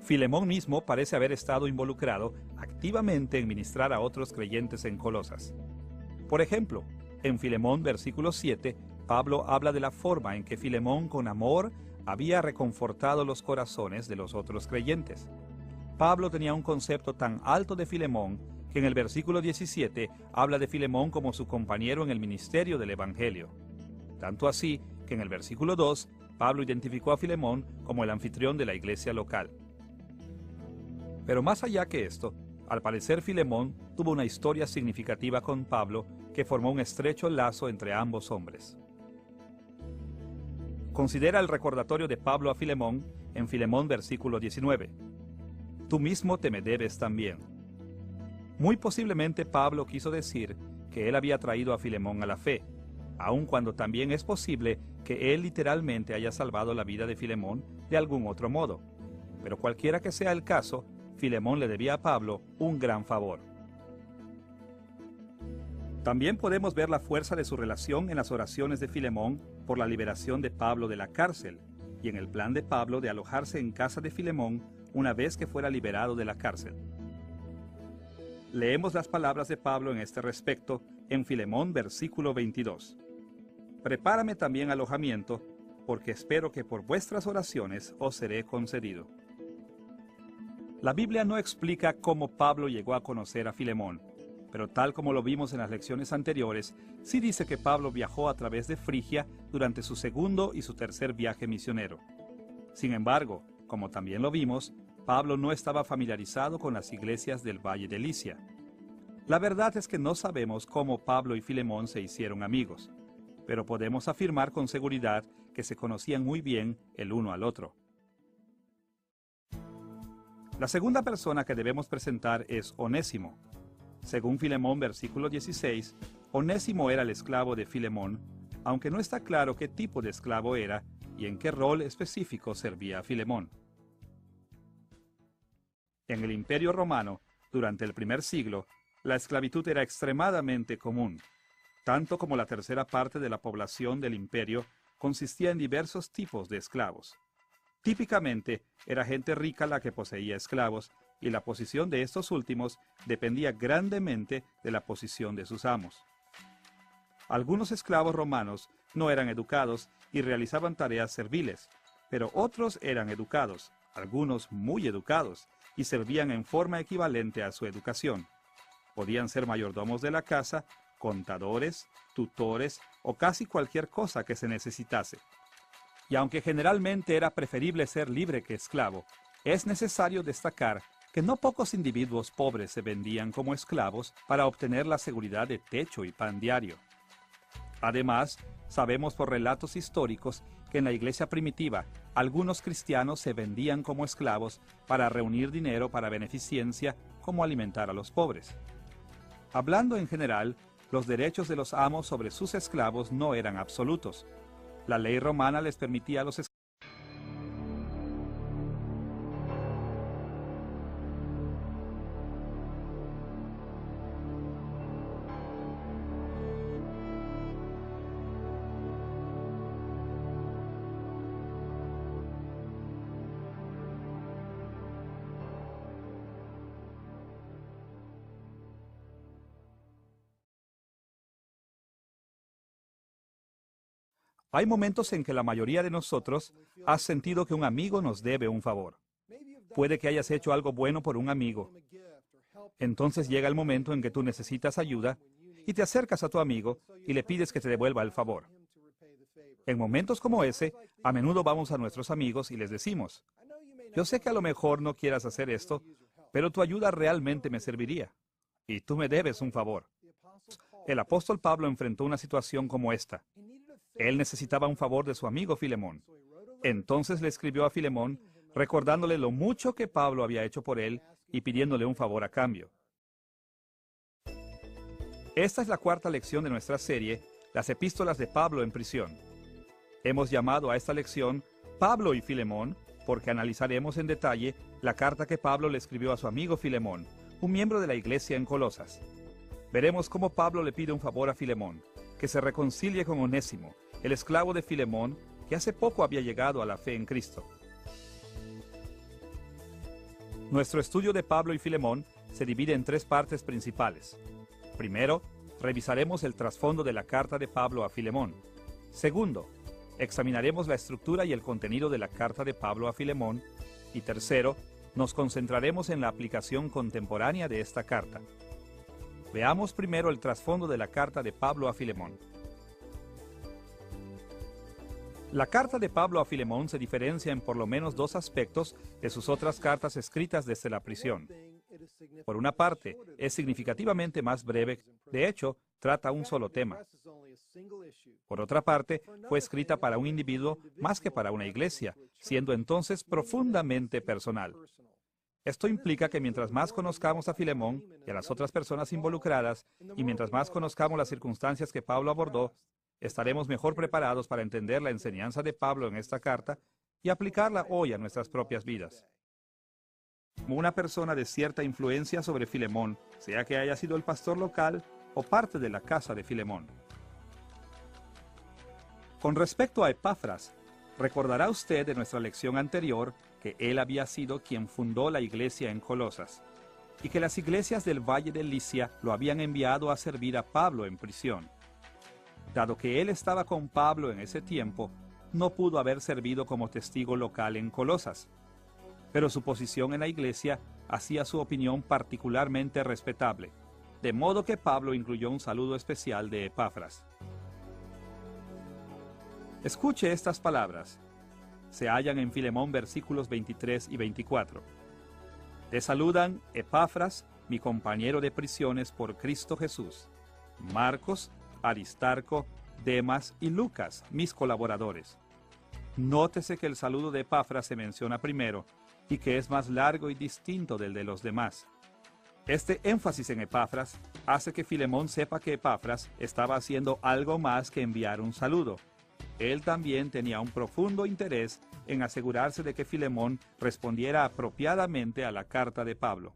Filemón mismo parece haber estado involucrado activamente en ministrar a otros creyentes en Colosas. Por ejemplo, en Filemón versículo 7, Pablo habla de la forma en que Filemón con amor había reconfortado los corazones de los otros creyentes. Pablo tenía un concepto tan alto de Filemón que en el versículo 17 habla de Filemón como su compañero en el ministerio del Evangelio. Tanto así que en el versículo 2, Pablo identificó a Filemón como el anfitrión de la iglesia local. Pero más allá que esto, al parecer Filemón tuvo una historia significativa con Pablo que formó un estrecho lazo entre ambos hombres. Considera el recordatorio de Pablo a Filemón en Filemón versículo 19. Tú mismo te me debes también. Muy posiblemente Pablo quiso decir que él había traído a Filemón a la fe, aun cuando también es posible que él literalmente haya salvado la vida de Filemón de algún otro modo. Pero cualquiera que sea el caso, Filemón le debía a Pablo un gran favor. También podemos ver la fuerza de su relación en las oraciones de Filemón por la liberación de Pablo de la cárcel y en el plan de Pablo de alojarse en casa de Filemón una vez que fuera liberado de la cárcel. Leemos las palabras de Pablo en este respecto en Filemón versículo 22. Prepárame también alojamiento, porque espero que por vuestras oraciones os seré concedido. La Biblia no explica cómo Pablo llegó a conocer a Filemón, pero tal como lo vimos en las lecciones anteriores, sí dice que Pablo viajó a través de Frigia durante su segundo y su tercer viaje misionero. Sin embargo, como también lo vimos, Pablo no estaba familiarizado con las iglesias del Valle de Licia. La verdad es que no sabemos cómo Pablo y Filemón se hicieron amigos, pero podemos afirmar con seguridad que se conocían muy bien el uno al otro. La segunda persona que debemos presentar es Onésimo. Según Filemón versículo 16, Onésimo era el esclavo de Filemón, aunque no está claro qué tipo de esclavo era y en qué rol específico servía a Filemón. En el Imperio Romano, durante el primer siglo, la esclavitud era extremadamente común. Tanto como la tercera parte de la población del imperio consistía en diversos tipos de esclavos. Típicamente, era gente rica la que poseía esclavos, y la posición de estos últimos dependía grandemente de la posición de sus amos. Algunos esclavos romanos no eran educados y realizaban tareas serviles, pero otros eran educados, algunos muy educados, y servían en forma equivalente a su educación. Podían ser mayordomos de la casa, contadores, tutores o casi cualquier cosa que se necesitase. Y aunque generalmente era preferible ser libre que esclavo, es necesario destacar que no pocos individuos pobres se vendían como esclavos para obtener la seguridad de techo y pan diario. Además, sabemos por relatos históricos que en la iglesia primitiva algunos cristianos se vendían como esclavos para reunir dinero para beneficencia como alimentar a los pobres. Hablando en general, los derechos de los amos sobre sus esclavos no eran absolutos. La ley romana les permitía a los esclavos. Hay momentos en que la mayoría de nosotros ha sentido que un amigo nos debe un favor. Puede que hayas hecho algo bueno por un amigo. Entonces llega el momento en que tú necesitas ayuda y te acercas a tu amigo y le pides que te devuelva el favor. En momentos como ese, a menudo vamos a nuestros amigos y les decimos, yo sé que a lo mejor no quieras hacer esto, pero tu ayuda realmente me serviría, y tú me debes un favor. El apóstol Pablo enfrentó una situación como esta. Él necesitaba un favor de su amigo Filemón. Entonces le escribió a Filemón, recordándole lo mucho que Pablo había hecho por él y pidiéndole un favor a cambio. Esta es la cuarta lección de nuestra serie, las epístolas de Pablo en prisión. Hemos llamado a esta lección Pablo y Filemón porque analizaremos en detalle la carta que Pablo le escribió a su amigo Filemón, un miembro de la iglesia en Colosas. Veremos cómo Pablo le pide un favor a Filemón, que se reconcilie con Onésimo, el esclavo de Filemón, que hace poco había llegado a la fe en Cristo. Nuestro estudio de Pablo y Filemón se divide en tres partes principales. Primero, revisaremos el trasfondo de la carta de Pablo a Filemón. Segundo, examinaremos la estructura y el contenido de la carta de Pablo a Filemón. Y tercero, nos concentraremos en la aplicación contemporánea de esta carta. Veamos primero el trasfondo de la carta de Pablo a Filemón. La carta de Pablo a Filemón se diferencia en por lo menos dos aspectos de sus otras cartas escritas desde la prisión. Por una parte, es significativamente más breve, de hecho, trata un solo tema. Por otra parte, fue escrita para un individuo más que para una iglesia, siendo entonces profundamente personal. Esto implica que mientras más conozcamos a Filemón y a las otras personas involucradas, y mientras más conozcamos las circunstancias que Pablo abordó, estaremos mejor preparados para entender la enseñanza de Pablo en esta carta y aplicarla hoy a nuestras propias vidas. Como una persona de cierta influencia sobre Filemón, sea que haya sido el pastor local o parte de la casa de Filemón. Con respecto a Epafras, recordará usted de nuestra lección anterior que él había sido quien fundó la iglesia en Colosas, y que las iglesias del Valle de Licia lo habían enviado a servir a Pablo en prisión. Dado que él estaba con Pablo en ese tiempo, no pudo haber servido como testigo local en Colosas, pero su posición en la iglesia hacía su opinión particularmente respetable, de modo que Pablo incluyó un saludo especial de Epafras. Escuche estas palabras. Se hallan en Filemón versículos 23 y 24. Te saludan Epafras, mi compañero de prisiones por Cristo Jesús, Marcos, Aristarco, Demas y Lucas, mis colaboradores. Nótese que el saludo de Epafras se menciona primero y que es más largo y distinto del de los demás. Este énfasis en Epafras hace que Filemón sepa que Epafras estaba haciendo algo más que enviar un saludo. Él también tenía un profundo interés en asegurarse de que Filemón respondiera apropiadamente a la carta de Pablo.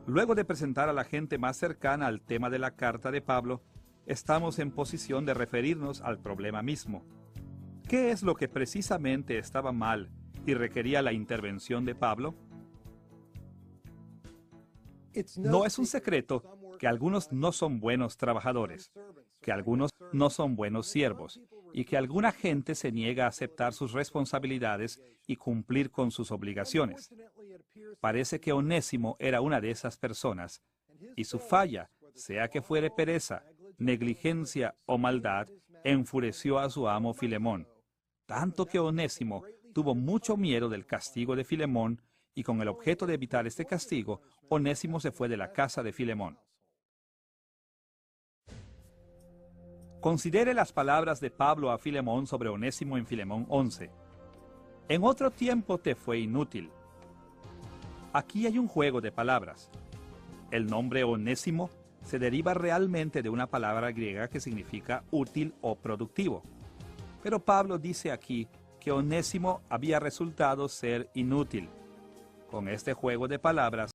Luego de presentar a la gente más cercana al tema de la carta de Pablo, estamos en posición de referirnos al problema mismo. ¿Qué es lo que precisamente estaba mal y requería la intervención de Pablo? No es un secreto que algunos no son buenos trabajadores, que algunos no son buenos siervos, y que alguna gente se niega a aceptar sus responsabilidades y cumplir con sus obligaciones. Parece que Onésimo era una de esas personas, y su falla, sea que fuere pereza, negligencia o maldad, enfureció a su amo Filemón, tanto que Onésimo tuvo mucho miedo del castigo de Filemón, y con el objeto de evitar este castigo, Onésimo se fue de la casa de Filemón. Considere las palabras de Pablo a Filemón sobre Onésimo en Filemón 11. En otro tiempo te fue inútil. Aquí hay un juego de palabras. El nombre Onésimo se deriva realmente de una palabra griega que significa útil o productivo. Pero Pablo dice aquí que Onésimo había resultado ser inútil. Con este juego de palabras,